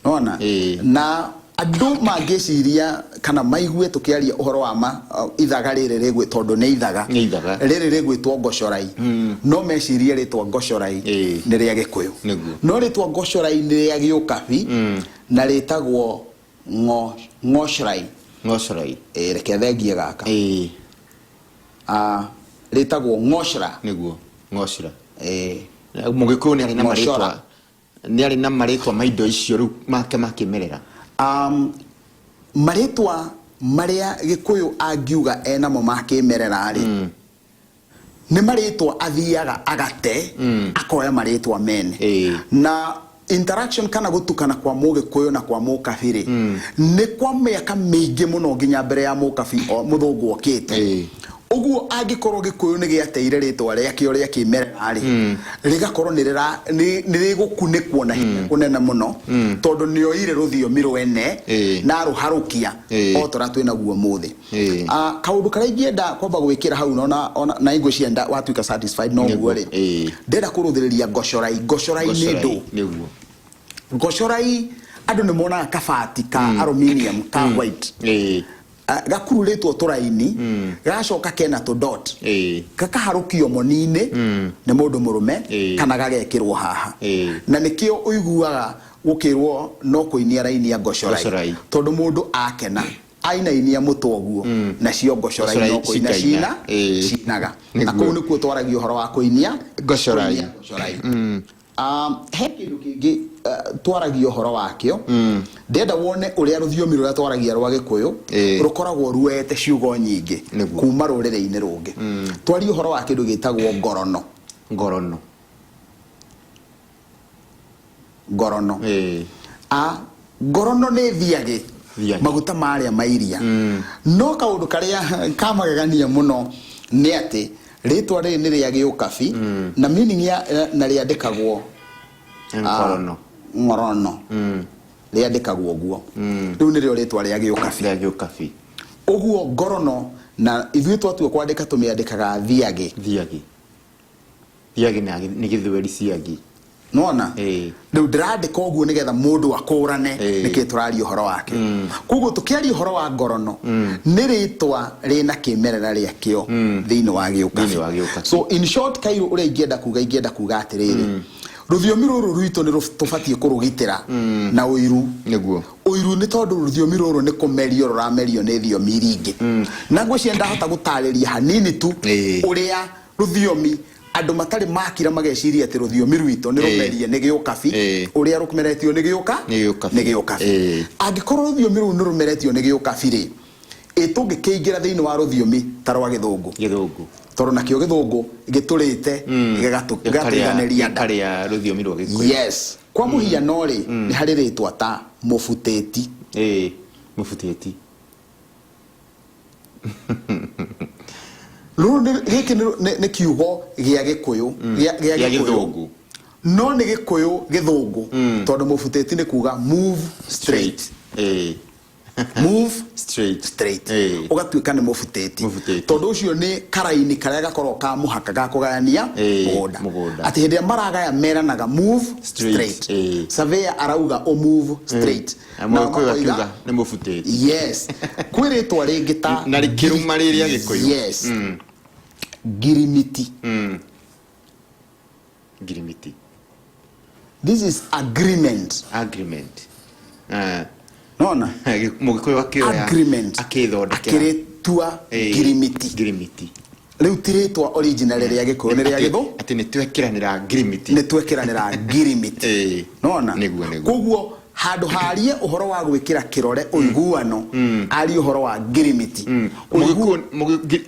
nona na andu mangiciria kana maigue tukiaria uhoro wa ithaga riri rigwe tondu ni ithaga riri rigwitwo Gocorai no mecirie ritwa Gocorai ni ria Gikuyu no ritwa Gocorai ni ria giukabi na ritagwo Ngocorai reke thengie gaka ritagwo Ngocora niguo Ngocora Mugikuyu ni ari na maritwa maindo icio riu make makimerera maritwa maria Gikuyu angiuga enamo makimerera ri ni maritwa athiaga agate akoya maritwa mene na interaction kana gutukana kwa Mugikuyu na kwa Mukabi ni kwa miaka mingi muno nginya mbere ya Mukabi muthungu okite uguo angikorwo Gikuyu ni giateire ritwa ria kio ria kimerera ri rigakorwo ni rigukunikwo na hinya kunene muno tondu ni oire ruthiomi rwene na ruharukia otora twina guo muthi kaundu karia ingienda kwamba gwikira hau na igwe cienda watuika satisfied no guo ri ndenda kuruthiriria Gocorai ni ndu Gocorai andu ni mona kabati ka aluminium ka white gakuruletwo turaini gacoka kena to dot gakaharukio monine ne mundu murume kana gagekirwo haha na nikio uiguaga gukirwo no kuinia raini ya Gocorai tondu mundu akena aina inia mutoguo na cio Gocorai no kuina cinaga na kuu ni kuo twaragio horo wa kuinia Gocorai he kindu kingi twaragio horo wakio ndenda wone uria ruthiomi ruria twaragia rwa Gikuyu rukoragwo ruete ciugo nyingi kuma rurire-ini rungi twario horo wa kindu gitagwo ngorono ngorono ni thiagi maguta maria mairia no kaundu karia kamagegania muno ni ati ritwa riri ni ria giukabi na meaning ya na riandikagwo ngorono riandikagwo guo riu ni rio ritwa ria giukabi uguo ngorono na ithuĩ twatue kwandika tumiandikaga thiagi ni githweri ciagi nona riu ndirandika uguo nigetha mundu akurane niki turaria uhoro wake kuguo tukiaria uhoro wa ngorono ni ritwa rina kimerera riakio thiini wa giukabi so in short Kairu uria ingienda kuga atiriri ruthiomi ruru rwito ni tubatie kurugitira na uiru niguo uiru ni tondu ruthiomi ruru ni kumerio ruramerio ni thiomi ringi na ngwicienda hota gutariria hanini tu uria ruthiomi andu matari makira mageciria ati ruthiomi rwito ni rumerie ni giukabi uria rukumeretio ni giukabi angikorwo ruthiomi ruru ni rumeretio ni giukabi ri itungikiingira thiini wa ruthiomi tarwa githungu tondu nakio githungu giturite gigatiganiria karia ruthiomi rwa Gikuyu yes kwa muhiano ri ni hari ritwa ta mufuteti mufuteti ruru giki ni kiugo gia Gikuyu gia Githungu no ni Gikuyu githungu tondu mufuteti ni kuga move straight move straight ugatuika ni mufuteti tondu ucio ni karaini karia gakorwo ka muhaka ga kugayania mugunda ati hindi maragaya meranaga move straight surveyor arauga o move straight na kwa kiuga ni mufuteti yes kwiritwa ringi ta na rikiruma riria Gikuyu yes girimiti this is agreement nona Mugikuyu akioya akiretua girimiti riu tiritwa original ria Gikuyu ni ria Githu ati ni twekiranira girimiti nona kuguo handu harie uhoro wa gwikira kirore uiguano ari uhoro wa girimiti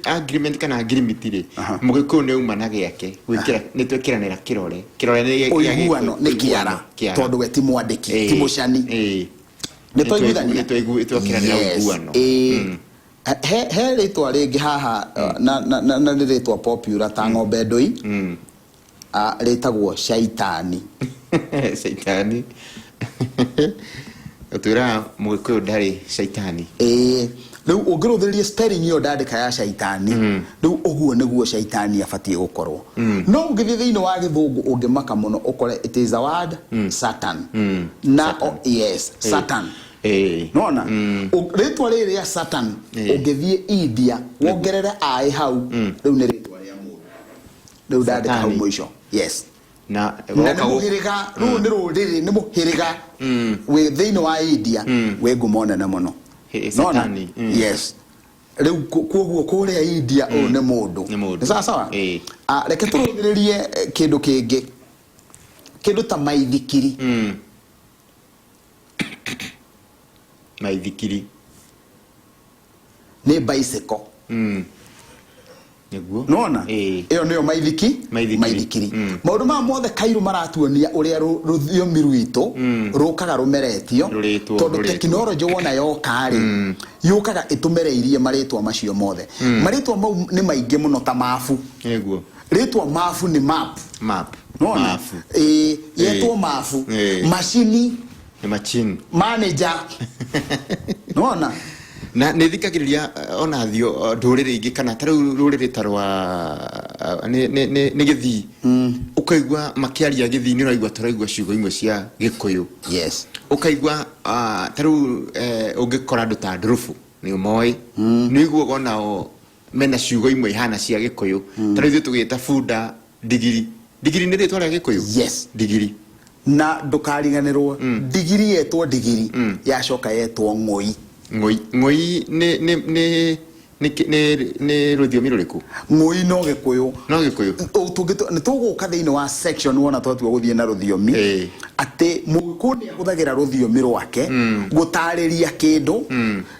agreement kana girimiti ri mugiku ne uma na giake gwikira ni twekiranira kirore ni uiguano ni kiara tondu we ti mwandiki ti mucani ni twaiguithania twekiranira uiguano he ritwa ringi haha na ritwa popular ta ng'ombe ndui ritagwo shaitani shaitani utwira mugikuyu ndari shaitani riu ungiruthiririe spelling iyo ndandika ya shaitani riu uguo niguo shaitani abatie gukorwo no ungithie thiini wa githungu ungimaka muno ukore it is a word satan na yes satan nona ritwa riri ya satan ungithie India wongerere ai hau riu ni ritwa ria mundu riu ndandika hau mwisho yes na muhiriga ru ni ruriri ni muhiriga we thiini wa India we ngumona na muno nona yes riu kuoguo kuria India o ni mundu ni sawa reke turugiririe kindu kingi kindu ta maithikiri maithikiri ni bicycle niguo nona iyo niyo maithikiri maundu ma mothe Kairu maratuonia uria ruthiomi rwito rukaga rumeretio tondu teknology wona yoka ri yukaga itumereirie maritwa macio mothe maritwa mau ni maingi muno ta mafu niguo ritwa mafu ni map nona yetwa mafu machine ni machine manager nona na nithikagiriria ona thio ndurire ingi kana taru rurire tarwa ni githi ukaigwa makiaria githi ni uraigwa turaigwa ciugo imwe cia gikuyu yes ukaigwa taru ungikora ndu ta ndurufu ni umoi ni igwo gonao mena ciugo imwe ihana cia gikuyu taru ithu tugita funda digiri ni ritwa ria gikuyu yes digiri na ndukariganirwo digiri yetwo digiri yacoka yetwo ng'oi ng'oi ne ruthiomi ruriku ng'oi no gikuyu ni tuguka thiini wa section wona twatua guthie na ruthiomi ati mugiku ni ahuthagira ruthiomi rwake gutariria kindu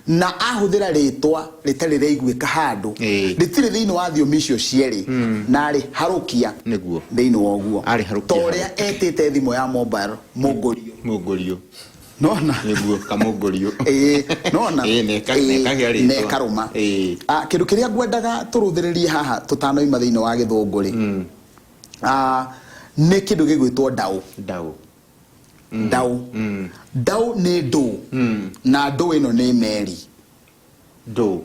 na ahuthira ritwa ritari reiguika handu ritiri thiini wa thiomi icio cieri na ari harukia niguo thiini wa uguo ari harukia toria etite thimo ya mobile mugorio nona niguo kamugorio nona ne karuma kindu kiria ngwendaga turuthiririe haha tutanoima thiini wa githunguri ni kindu gigwitwo dau ni ndu na ndu ino ni meri ndu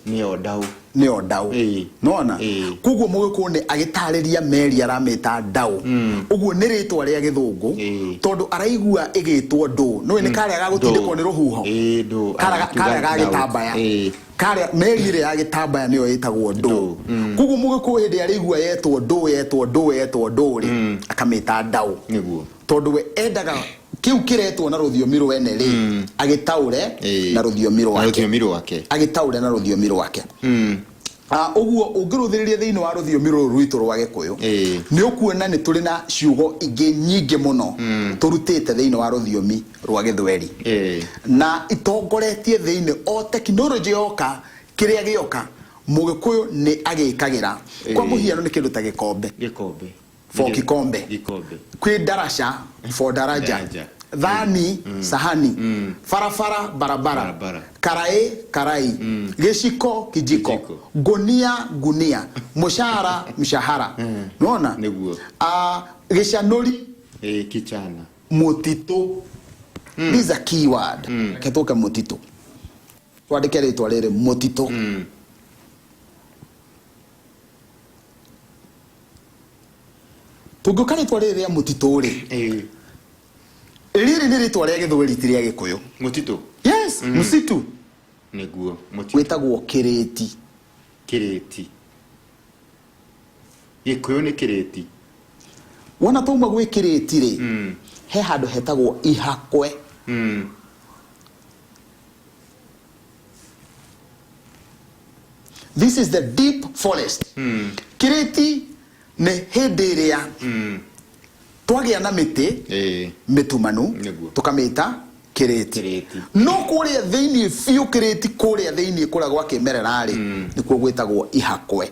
nio dau nona kuguo mugiku ni agitariria meri aramita dau uguo ni ritwa ria githungu tondu araigua igitwo ndu no ni kare agagutindikwo ni ruhuho kare agagitambaya kare meri ire agitambaya niyo itagwo ndu kuguo mugiku hindi araigua yetwo ndu ri akamita dau niguo tondu we endaga kiu kiretwo na ruthiomi rwene ri agitaure na ruthiomi rwake agitaure na ruthiomi rwake uguo ungiruthiririe thiini wa ruthiomi rwitu rwa gikuyu ni ukuona ni turi na ciugo ingi nyingi muno turutite thiini wa ruthiomi rwa githweri na itongoretie thiini o technology yoka kiria gioka mugikuyu ni agikagira kwa muhiano ni kindu ta gikombe for kikombe kwi darasha for daraja dhani sahani farafara barabara karai giciko kijiko gunia mushahara mshahara unaona gishanuri kichana mutito these are keyword ketoka mutito twandike ritwa riri mutito tuguka ritwa riri ria mutito ri riri ni ritwa ria githweri ti ria gikuyu mutito yes musitu niguo mutito wetagwo kireti gikuyu ni kireti wona tuma gwe kireti ri he handu hetagwo ihakwe this is the deep forest kireti ne hindi ria twagia na miti mitumanu tukamita kireti no kuria thiini fiu kireti kuria thiini kura gwa kimerera ri nikuo gwitagwo ihakwe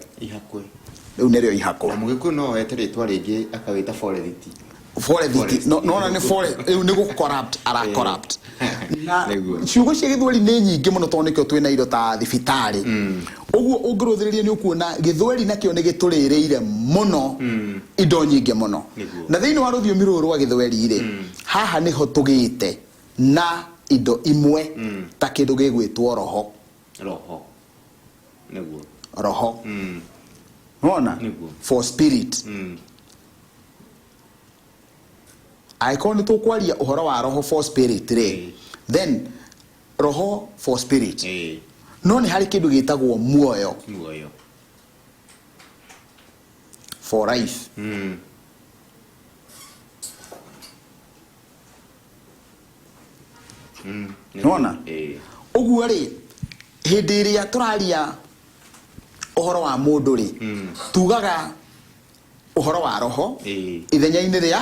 riu nerio ihakwe na mugiku no eteretwa ringi akawita forest no na ni forest ni go corrupt ara corrupt na ciugo cia githweri ni nyingi muno to nikio twina indo ta thibitari uguo ungiruthiriria ni ukuona githweri nakio ni gituririire muno indo nyingi muno na thiini wa ruthiomi ruru rwa githweri ri haha niho tugite na indo imwe ta kindu gigwitwo roho niguo roho ona for spirit icon to kwaria uhoro wa roho for spirit re then roho for spirit no ni hari kindu gitagwo muoyo for life nona uguo ri hindi iria turaria uhoro wa mundu ri tugaga uhoro wa roho ithenya-ini ria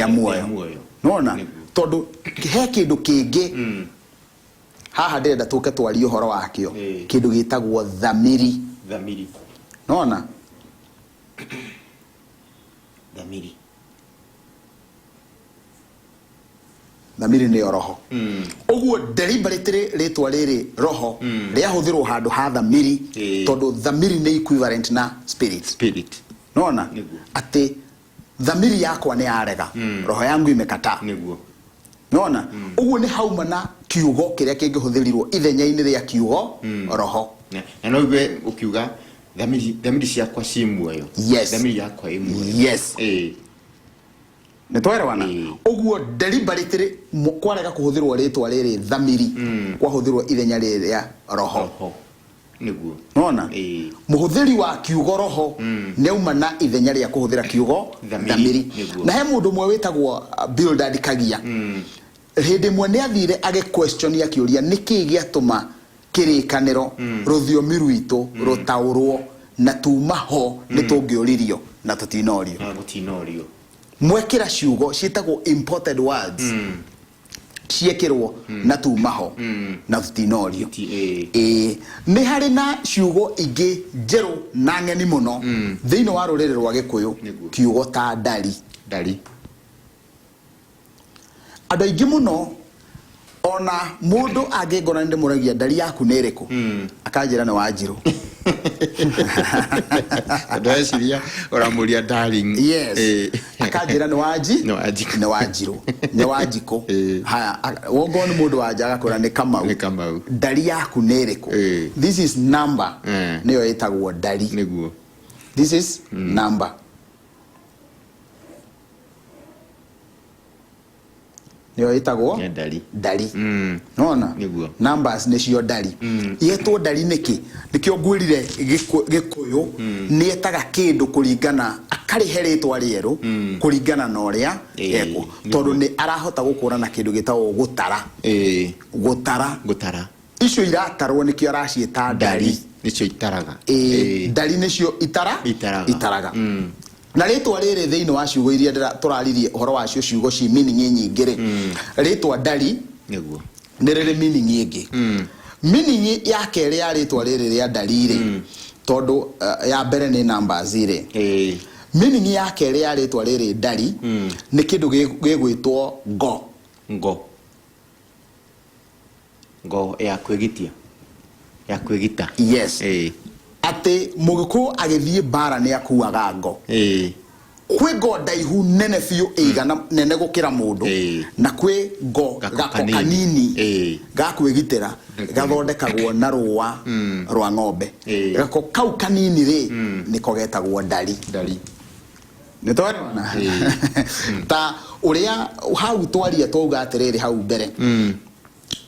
muoyo nona tondu he kindu kingi haha ndenda tuke twari uhoro wakio kindu gitagwo thamiri nona thamiri ni roho uguo deliberately ritwa riri roho ria huthirwo handu ha thamiri tondu thamiri ni equivalent na spirit nona ati thamiri yakwa ni arega roho yangu imekata nona uguo ni hauma na kiugo kiria kingihuthirirwo ithenya-ini ria kiugo roho na no iwe ukiuga thamiri ciakwa ci muoyo thamiri yakwa i muoyo ni twerewana uguo deliberately kwarega kuhuthirwo ritwa riri thamiri kwahuthirwo ithenya ria roho niguo nona muhuthiri wa kiugo roho neuma na ithenya ria kuhuthira kiugo thamiri na he mundu mwe witagwo Bildad Kagia hindi mwe ni athire age question ya kiuria niki giatuma kirikaniro ruthiomi rwitu rutaurwo na tumaho nitungiuririo na tutinorio mwekira ciugo ciitagwo imported words ciekirwo na tumaho na tutinorio ni hari na ciugo ingi njeru na ngeni muno thiini wa ruriri rwa Gikuyu kiugo ta ndari andu aingi muno ona mundu angingona ndi muragia ndari yaku ni iriku akanjira ni Wanjiru ndasiria oramuria darling akanjira ni Wanjiru ni Wanjiko haya wogo ni mundu wajaga kura ni Kamau ndari yaku ni iriku this is number niyo itagwo ndari niguo this is number niyo itagwo ndari nona numbers ni cio ndari yetwo ndari niki nikio ngwirire Gikuyu ni etaga kindu kuringana akarihe ritwa rieru kuringana na uria eko tondu ni arahota gukura na kindu gitagwo gutara icio iratarwo nikio aracieta ndari nicio itaraga ndari nicio itaraga na ritwa riri thiini wa ciugo iria turaririe uhoro wa cio ciugo ci meaning nyingi ri ritwa ndari niguo ni riri meaning ingi meaning ya keri ya ritwa riri ria ndari ri tondu ya mbere ni numbers ri meaning ya keri ya ritwa riri ndari ni kindu gigwitwo ngo ya kwigita yes ate mugiku agithie bara ni akuaga ngo kwi ngo ndaihu nene fiu igana nene gukira mundu na kwi ngo gako kanini gakwigitira gathondekagwo na rwa ng'ombe gako kau kanini ri niko getagwo ndari ni twana ta uria hau twaria twauga atiriri hau mbere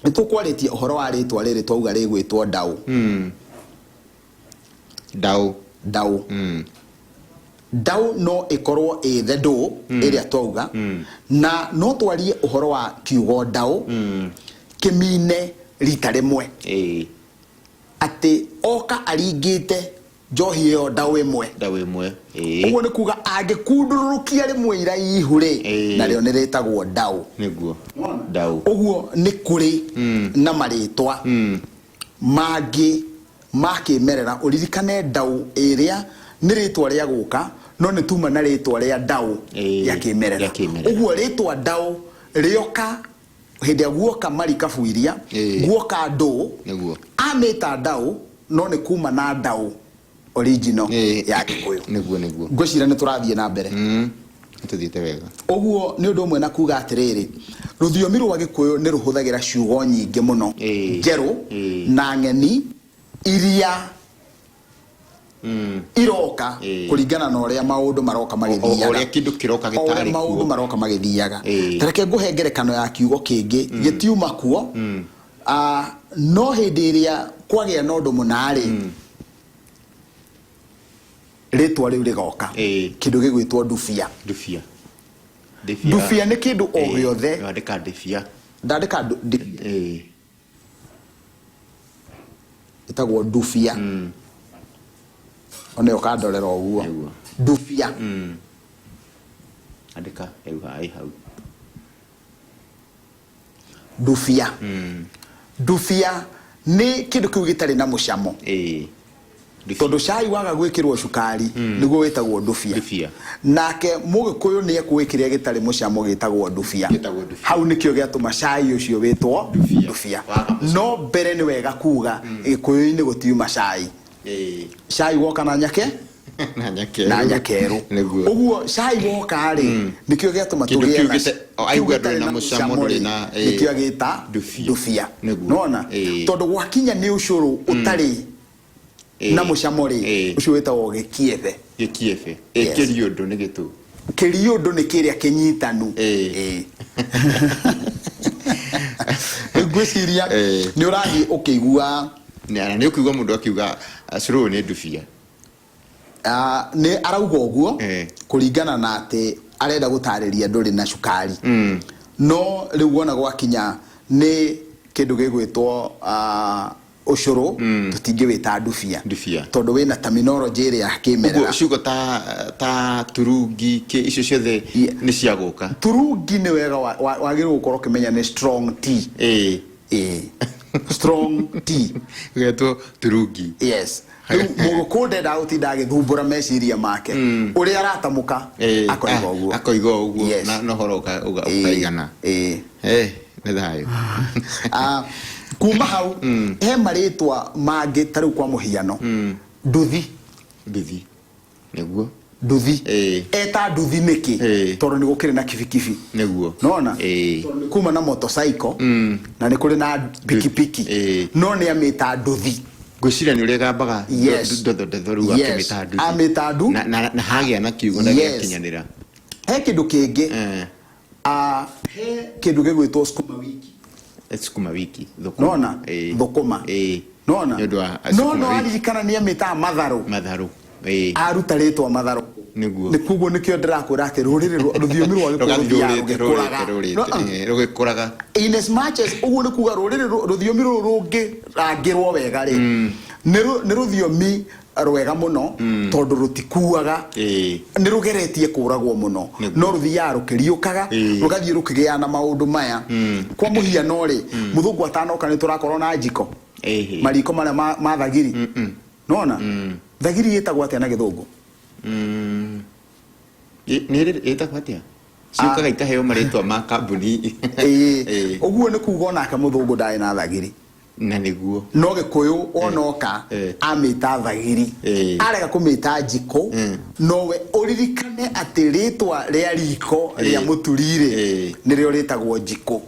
ni tukwaritie uhoro wa ritwa riri twauga rigwitwo Dau no ikorwo the do area twauga na no twarie uhoro wa kiugo dau kimine rita rimwe ati oka aringite njohi yo ndawe mwe uguo ni kuga angikundũrũkia rimwe iraihu ri na rĩo nĩrĩtagwo ndau niguo ndau uguo ni kuri na maritwa mangĩ makĩmerera uririkane ndau ĩrĩa nĩ rĩtwa rĩa gũka no nĩ tuma na rĩtwa rĩa ndau ya kĩmerera uguo rĩtwa ndau rĩoka hĩndĩ ya guoka marikabu iria guoka ndũ amĩta ndau no nĩ kuma na ndau original ya Gĩkũyũ niguo ngwĩciria nĩ tũrathiĩ na mbere tuthiĩte wega uguo nĩ ũndũ ũmwe na kuga atĩrĩrĩ rũthiomi rwa Gĩkũyũ nĩ rũhũthagĩra ciugo nyingĩ mũno njerũ na ng'eni iria iroka kuringana na ũrĩa maũndũ maroka magĩthiaga ũrĩa kĩndũ kĩroka gĩtarĩ kuo maũndũ maroka magĩthiaga tareke ngũhe ngerekano ya kiugo kĩngĩ gĩtiuma kuo no hĩndĩ ĩrĩa kwagĩa na ũndũ mũna-rĩ rĩtwa rĩu rĩgoka kĩndũ gĩgwĩtwo ndubia ndubia nĩ kĩndũ o gĩothe ndandĩka ĩtagwo ndubia ona ũkandorera ũguo ndubia andĩka hau ndubia nĩ kĩndũ kĩu gĩtarĩ na mũcamo tondũ cai waga gwĩkĩrwo cukari nĩguo wĩtagwo ndubia nake Mũgĩkũyũ nĩ ekũwĩkĩrĩa gĩtarĩ mũcamo gĩtagwo ndubia hau nĩkĩo gĩatũma cai ũcio wĩtwo ndubia no mbere nĩ wega kuga Gĩkũyũ-inĩ gũtiuma cai woka na nyake na nyakerũ uguo cai woka-rĩ nĩkĩo gĩatũma tũgĩe na mũcamo nĩkĩo agĩta ndubia nona tondũ gwakinya nĩ ũcũrũ ũtarĩ na mũcamo-rĩ ũcio wĩtagwo gĩkiebe kĩriũndũ nĩ gĩtũ kĩriũndũ nĩ kĩrĩa kĩnyitanu ngwĩciria nĩ ũrathiĩ ũkĩigua nĩ ũkĩigua mũndũ akiuga cũrũ nĩ ndubia nĩ arauga ũguo kũringana na atĩ arenda gũtarĩria ndũrĩ na cukari no rĩu wona gwakinya nĩ kĩndũ gĩgwĩtwo ũcũrũ tũtingĩwĩta ndubia tondũ wĩna terminology ĩrĩa kĩmerera ciugo ta turungi icio ciothe nĩ cia gũka turungi nĩ wega wagĩrĩirwo gũkorwo ũkĩmenya nĩ strong tea strong tea gĩtwo turungi yes Mũgĩkũyũ ndenda gũtinda agĩthumbũra meciria make ũrĩa aratamũka akoiga ũguo na ũhoro ũkaigana nĩ thayũ kuma hau he marĩtwa mangĩ ta rĩu kwa mũhiano nduthi nĩguo nduthi eta nduthi nĩkĩ tondũ nĩ gũkĩrĩ na kibikibi nĩguo nona kuma na motorcycle na nĩ kũrĩ na pikipiki no nĩ amĩta nduthi ngwĩciria nĩ ũrĩa gambaga ndotho rĩu amĩta ndu na hagĩa na kiugo na gĩakinyanĩra he kĩndũ kĩngĩ he kĩndũ gĩgwĩtwo sukuma wiki nona thũkũma nona no aririkana nĩ amĩta matharũ aruta rĩtwa matharũ nĩ kuguo nĩkĩo ndĩrakwĩra atĩ rũthiomi rwa Gĩkũyũ rũgĩkũraga in as much as ũguo nĩ kuga rũthiomi rũrũ rũngĩrangĩrwo wega-rĩ nĩ rũthiomi rwega mũno tondũ rũtikuaga nĩ rũgeretie kũragwo mũno no rũthiaga rũkĩriũkaga rũgathiĩ rũkĩgĩaga na maũndũ maya kwa mũhiano-rĩ mũthũngũ atanoka nĩ tũrakorwo na njiko mariko marĩa ma thagiri nona thagiri ĩtagwo atĩa na Gĩthũngũ nĩ ĩtagwo atĩa ciũkaga ikaheo marĩtwa ma kambuni ũguo nĩ kuga onake mũthũngũ ndarĩ na thagiri na nĩguo no Gĩkũyũ onoka amĩta thagiri arega kũmĩta njiko nowe ũririkane atĩ rĩtwa rĩa riko rĩa mũturi-rĩ nĩrĩo rĩtagwo njiko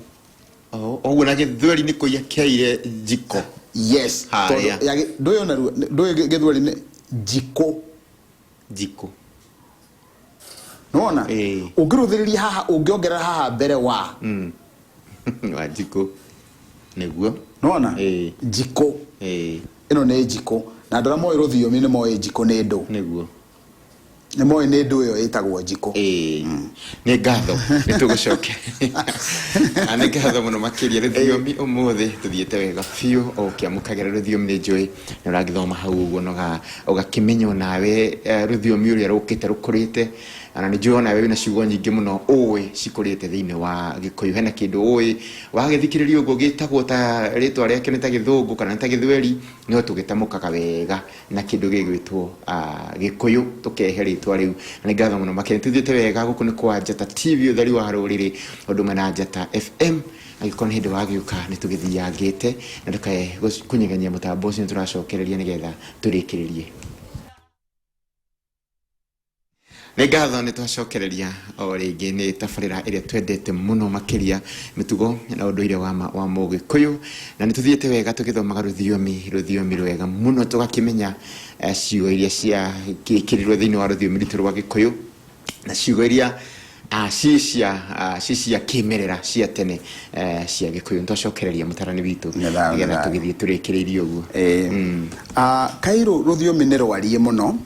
ũguo na Gĩthweri nĩ kũiya kĩaire njiko yes ndũĩ Gĩthweri nĩ njiko nona ũngĩrũthĩrĩria haha ũngĩongerera haha mbere wa njiko nĩguo nona njiko ĩno nĩ njiko na andũ arĩa moĩ rũthiomi nĩ moĩ njiko nĩ ndũ nĩguo nä moä nä ndå ä yo ä tagwo njikå nä ngatho nä tå gå coke nä ngatho må no makä ria rä thiomi å må thä tå thiä te wega biå o kä amå kagä ra rä thiomi nä njå ä nä å ragä thoma hau å guo å gakä menya o nawe rä thiomi å rä a rå kä te rå kå rä te ana nä njå nawe wä na ciugo nyingä må no å cikå rä te thä inä wa gä kå yå hena kä ndå å wagä thikä rä ria å guo gä tagwo ta rä twa rä ake nä ta gä thå ngå kana nä ta gä thweri no tå gä tamå kaga wega na kä ndå gä gwä two gä kå yå tå kehe rä twa rä u nä ngatho må no makä tå thiä te wega gå kå nä kwa Njata TV å theri wa rå rä rä å ndå mena Njata FM agä korwo nä hä ndä wagä å ka nä tå gä thiangä te na ndåkae kå nyeganyia må tambo å cio nä tå racokereria nä getha tå rä kä rä rie nä ngatho nä twacokereria o rä ngä nä tabarä ra ä rä a twendete må no makä ria mä tugo na å ndå ire wa må gä kå yå na nä tå thiä te wega tå gä thomaga rå thiomi rwega må no tå gakä menya ciugo iria cia kä kä rä rwo thä inä wa rå thiomi ritå rwa gä kå yå na ciugo iria cia kä merera cia tene cia gä kå yå nä twacokereria må tarani witå nä getha tå gä thiä tå rä kä rä irie å guo kairå rå thiomi nä rwariä må no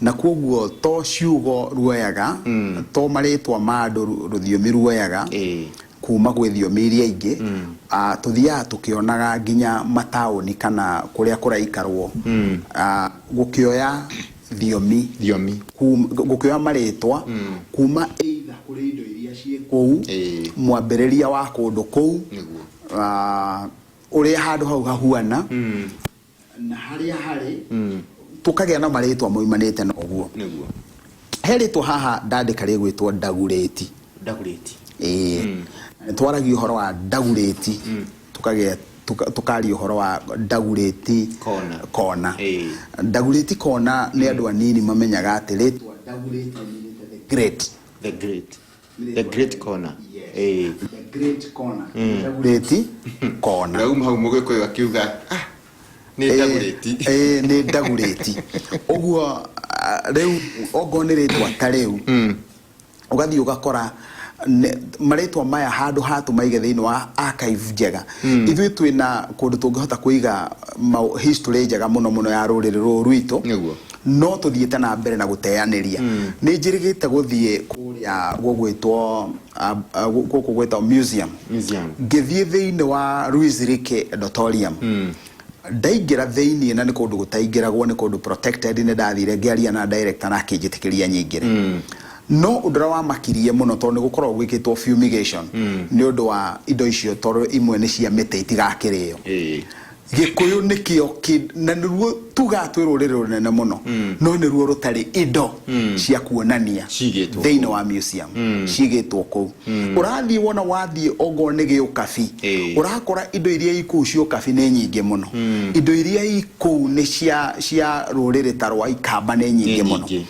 na koguo to ciugo ruoyaga to marĩtwa ma andũ rũthiomi ruoyaga kuma gwĩ thiomi iria ingĩ tuthiaga tukionaga nginya mataũni kana kũrĩa kũraikarwo gũkĩoya thiomi gũkĩoya marĩtwa kuma either kũrĩ indo iria ciĩ kũu mwambĩrĩria wa kũndũ kũu ũrĩa handũ hau hahuana na harĩa harĩ tukagĩa na marĩtwa moimanĩte na ũguo he rĩtwa haha ndandĩka rĩgwĩtwo ndagurĩti nĩ twaragia ũhoro wa ndagurĩti tukaria ũhoro wa ndagurĩti kona ndagurĩti kona nĩ andũ anini mamenyaga atĩ rĩtwa ndagurĩti the great corner the great corner ndagurĩti kona rauma hau mũgĩkũyũ akiuga nĩ ndagurĩti ũguo rĩu ongo nĩ rĩtwa ta rĩu ũgathiĩ ũgakora marĩtwa maya handũ hatũmaige thĩinĩ wa archive njega ithuĩ twĩna kũndũ tũngĩhota kũiga history njega mũno mũno ya rũrĩrĩ rũrũ rwitũ no tũthiĩte na mbere na gũteanĩria nĩ njĩrĩgĩte gũthiĩ kũrĩa gũkũ gwĩtwo museum ngĩthiĩ thĩinĩ wa Louis Leakey Auditorium ndaingĩra thĩinĩ na nĩ kũndũ gũtaingĩragwo nĩ kũndũ protected nĩ ndathire ngĩaria na director na akĩnjĩtĩkĩria nyingĩre no ũndũ wa makirie mũno tondũ nĩ gũkorwo gwĩkĩtwo fumigation nĩ ũndũ wa indo icio tondũ imwe nĩ cia mĩtĩ itigakĩrĩo gĩkũyũ nĩkĩo na nĩruo tugatwĩ rũrĩrĩ rũnene mũno no nĩruo rũtarĩ indo cia kuonania thĩinĩ wa museum cigĩtwo kũu ũrathiĩ wona wathiĩ ongo nĩ gĩũkabi ũrakora indo iria ikũu ciũkabi nĩ nyingĩ mũno indo iria ikũu nĩ cia rũrĩrĩ ta rwa Ikamba nĩ nyingĩ mũno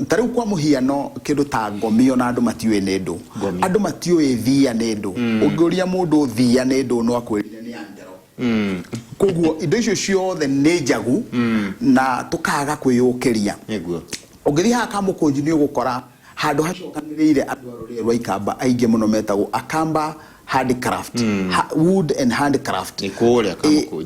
tarĩu kwa mũhiano kĩndũ ta ngomio na andũ matiũĩ nĩ ndũ andũ matiũĩ thia nĩ ndũ ũngĩũria mũndũ thia nĩ ndũ no akwĩrire nĩ angero koguo indo icio ciothe nĩ njagu na tũkaga kwĩyũkĩria ũngĩthiĩ haha Kamũkũnji nĩ ũgũkora handũ hacokanĩrĩire andũ a rũrĩrĩ rwa Ikamba aingĩ mũno metagwo Akamba handicraft wood and handicraft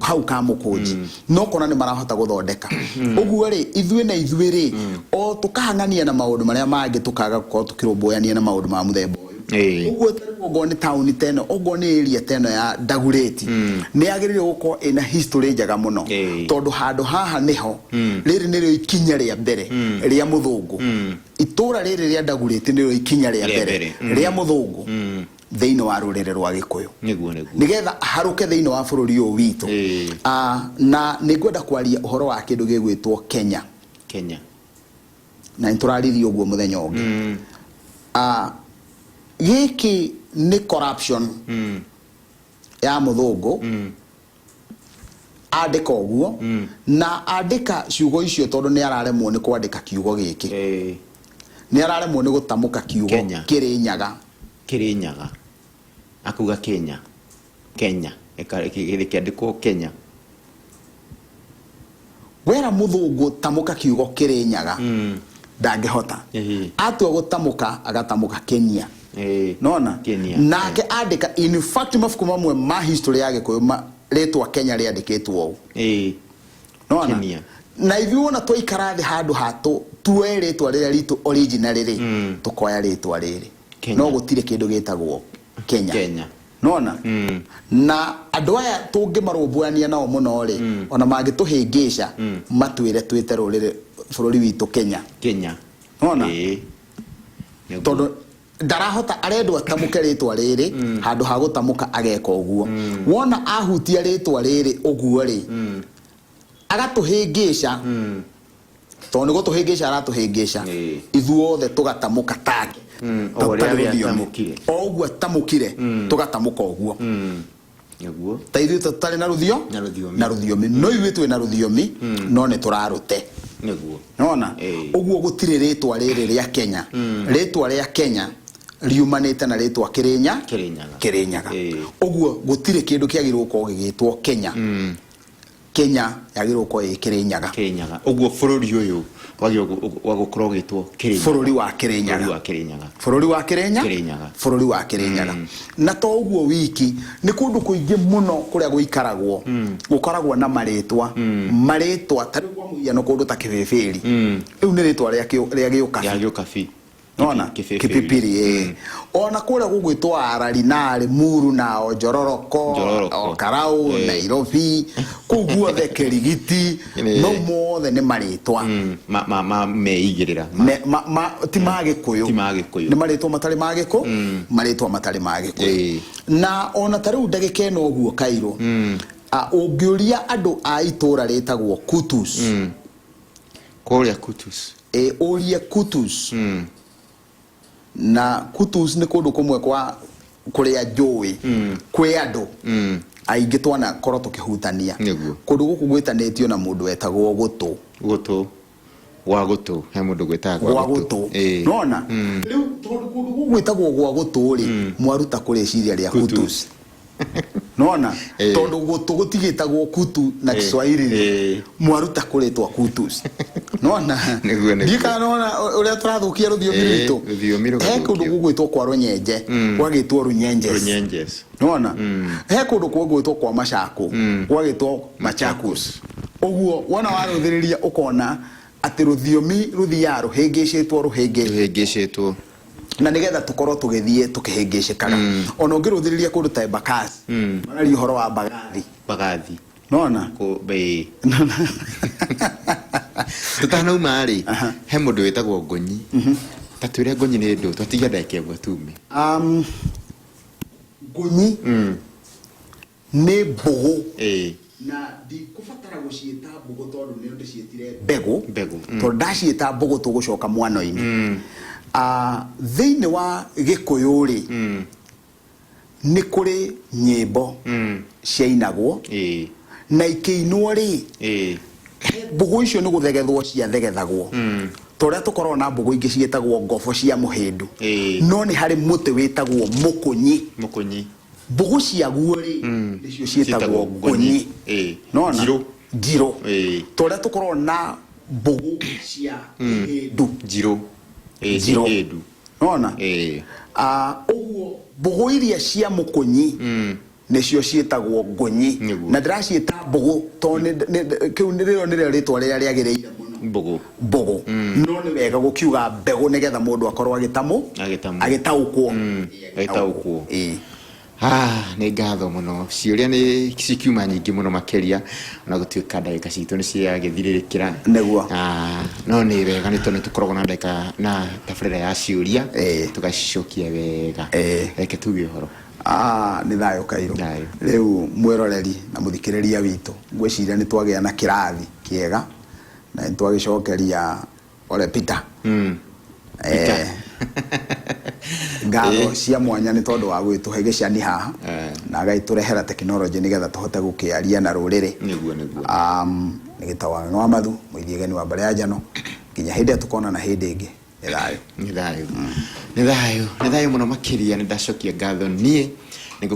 hau Kamũkũnji no kona nĩ marahota gũthondeka ũguo rĩ ithuĩ rĩ o tũkahang'ania na maũndũ marĩa mangĩ tũkaga gũkorwo tũkĩrũmbũyania na maũndũ ma mũthemba ũyũ ũguo tarĩu nĩ taũni teno ũguo nĩ area teno ya Ndagurĩti nĩ yagĩrĩirwo gũkorwo ĩna history njega mũno tondũ handũ haha nĩho rĩrĩ nĩrĩo ikinya rĩa mbere rĩa mũthũngũ itũra rĩrĩ rĩa Ndagurĩti nĩrĩo ikinya rĩa mbere rĩa mũthũngũ thĩinĩ wa rũrĩrĩ rwa Gĩkũyũ nĩgetha harũke thĩinĩ wa bũrũri ũyũ witũ na nĩngwenda kwaria ũhoro wa kĩndũ gĩgwĩtwo Kenya na nĩtũrarithia ũguo mũthenya ũngĩ gĩkĩ nĩ corruption ya mũthũngũ andĩka ũguo na andĩka ciugo icio tondũ nĩ araremwo nĩ kwandĩka kiugo gĩkĩ nĩ araremwo nĩ gũtamũka kiugo Kĩrĩnyaga akuga Kenya gĩkĩandĩkwo Kenya wera mũthũngũ tamũka kiugo Kĩrĩnyaga ndangĩhota atua gũtamũka agatamũka Kenya nona nake andĩka in fact mabuku mamwe ma history ya Gĩkũyũ rĩtwa Kenya rĩandĩkĩtwo ũũ nona na ithuĩ wona twaikara thĩ handũ tuoe ritwa rĩrĩa ritũ original rĩ tukoya ritwa rĩrĩ no gutire kindu gitagwo Kenya nona na andũ aya tũngĩmarũmbũyania nao mũno rĩ ona mangĩtũhĩngĩca matwĩre twĩte rũrĩrĩ bũrũri witũ Kenya nona tondũ ndarahota arendwa tamuke ritwa rĩrĩ handũ ha gũtamuka ageka ũguo wona ahutia ritwa rĩrĩ ũguo rĩ agatũhĩngĩca tondũ gũtũhĩngĩca aratũhĩngĩca ithuothe tũgatamuka take oguo tamukire tugatamuka oguo niguo ta ithuĩ tũtarĩ na rũthiomi no ithuĩ twĩ na rũthiomi no nĩ tũrarũte niguo nona oguo gũtirĩ rĩtwa rĩrĩ rĩa Kenya rĩtwa rĩa Kenya riumanĩte na rĩtwa Kĩrĩnyaga oguo gũtirĩ kĩndũ kĩagĩrĩirwo gũkorwo gĩgĩtwo Kenya yagĩrĩirwo gũkorwo ĩ Kĩrĩnyaga oguo bũrũri ũyũ wa gũkorwo gĩtwo bũrũri wa Kĩrĩnyaga na to ũguo wiki nĩ kũndũ kũingĩ mũno kũrĩa gũikaragwo gũkoragwo na marĩtwa tarĩ kwa mũhiano kũndũ ta Kĩbĩbĩri rĩu nĩ rĩtwa rĩa Gĩũkabi nona Kipipiri ona kũrĩa gũgwĩtwo Ararinari Muru na Njororoko Karau Nairobi kũu the Kĩrigiti no mothe nĩ marĩtwa meigĩrĩra ti Magĩkũyũ nĩ marĩtwa matarĩ Magĩkũyũ na ona tarĩu ndagĩka ĩno ũguo Kairũ ũngĩũria andũ a itũra rĩtagwo Kutus kũrĩa Kutus ũrie Kutus na Kutus nĩ kũndũ kũmwe kwa kũrĩa njũĩ kwĩ andũ aingĩ twana korwo tũkĩhutania kũndũ gũkũ gwĩtanĩtio na mũndũ wetagwo Gũtũ he mũndũ gwĩtagwo Gũtũ nona rĩu tondũ kũndũ gũkũ gwĩtagwo gwa Gũtũ rĩ mwaruta kũrĩciria rĩa Kutus nona tondu gũtigĩtagwo Kutu na Kiswahili mwaruta kũrĩtwa Kutus nona ndika nona ũrĩa tũrathũkia rũthiomi rwitũ he kũndũ gũgwĩtwo kwa Rũnyenje gwagĩtwo Runyenjes nona he kũndũ gwagĩtwo kwa Machaku gwagĩtwo Machakos ũguo wona warũthĩrĩria ũkona atĩ rũthiomi rũthiaga rũhĩngĩcĩtwo na nigetha tukorwo tũgĩthiĩ tũkĩhĩngĩcĩkaga ona ũngĩrũthĩrĩria kũndũ ta Embakasi marari ũhoro wa Mbagathi nona tutanauma rĩ he mũndũ wĩtagwo Ngonyi ta twĩre Ngonyi nĩ ndũ twatiga ndake gwa tume Ngonyi nĩ mbũgũ na ndikũbatara gũciĩta mbũgũ tondũ nĩ ndĩciĩtire mbegũ tondũ ndaciĩta mbũgũ tũgũcoka mwano-inĩ thĩinĩ wa Gĩkũyũ rĩ nĩ kũrĩ nyĩmbo ciainagwo na ikĩinwo rĩ mbũgũ icio nĩ gũthegethwo ciathegethagwo torĩa tũkoragwo na mbũgũ ingĩ ciĩtagwo ngobo cia mũhĩndũ no nĩ harĩ mũtĩ wĩtagwo mũkũnyi mbũgũ ciaguo rĩ nĩcio ciĩtagwo Ngonyi nona Njirũ torĩa tũkoragwo na mbũgũ cia mũhĩndũ Njirũ nona ũguo mbũgũ iria cia mũkũnyi nĩcio ciĩtagwo Ngonyi na ndĩraciĩta mbũgũ tondũ kĩu nĩrĩo rĩtwa rĩrĩa rĩagĩrĩire mũno mbũgũ no nĩ wega gũkiuga mbegũ nĩgetha mũndũ akorwo agĩtaũkwo nĩ ngatho mũno ciũria nĩ cikiuma nyingĩ mũno makĩria na gũtuĩka ndagĩka citũ nĩ ciagĩthirĩrĩkĩra no nĩ wega nĩ tondũ tũkoragwo na ndagĩka na tabarĩra ya ciũria tũgacicokia wega reke tuge ũhoro nĩ thayũ Kairũ rĩu mwĩroreri na mũthikĩrĩria witũ ngwĩciria nĩ twagĩa na kĩrathi kĩega na nĩ twagĩcokeria Ole Peter ngatho cia mwanya nĩ tondũ wa gwĩtũhe gĩcani haha na agaitũrehera tekinoronjĩ nĩgetha tũhote gũkĩaria na rũrĩrĩ nĩ gĩtawa no Amathu mũithiegani wa Mbare ya Njano nginya hĩndĩ ĩrĩa tũkonana hĩndĩ ĩngĩ nĩ thayũ mũno makĩria nĩ ndacokia ngatho niĩ nĩ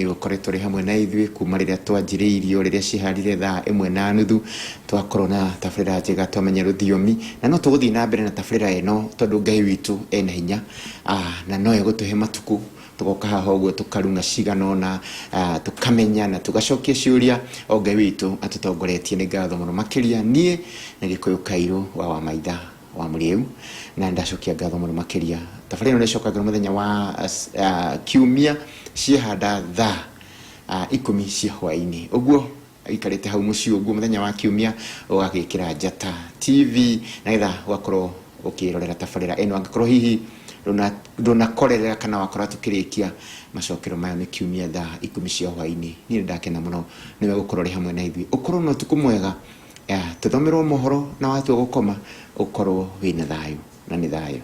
gũkoretwo rĩ hamwe na ithuĩ kuma rĩrĩa twanjĩrĩirio rĩrĩa ciharire thaa 1:30 twakorwo na tabarĩra njega twamenya rũthiomi na no tũgũthiĩ na mbere na tabarĩra ĩno tondũ Ngai witũ ena hinya na no egũtũhe matukũ tũgoka haha ũguo tũkarunga cigano na tũkamenya na tũgacokia ciũria Ngai witũ atũtongoretie nĩ ngatho mũno makĩria niĩ nĩ Gĩkũyũ Kairũ wa Wamaitha wa muriu na ndacokia ngatho muno makiria tabarĩra nĩ cokaga mũthenya wa kiumia ciehanda thaa 10 cia hwaini uguo ikarite hau muciĩ uguo mũthenya wa kiumia ugagĩkĩra Njata TV na getha ugakorwo ukirorera tabarĩra ĩno angĩkorwo hihi ndũnakorerera kana wakorwo tukĩrĩkia macokero maya nĩ kiumia thaa 10 cia hwaini niĩ ndakena mũno nĩwe gũkorwo hamwe na ithuĩ ukorwo no ũtukũ mwega tuthomerwo mohoro na watu gũkoma ukorwo wĩna thayũ na nĩ thayũ.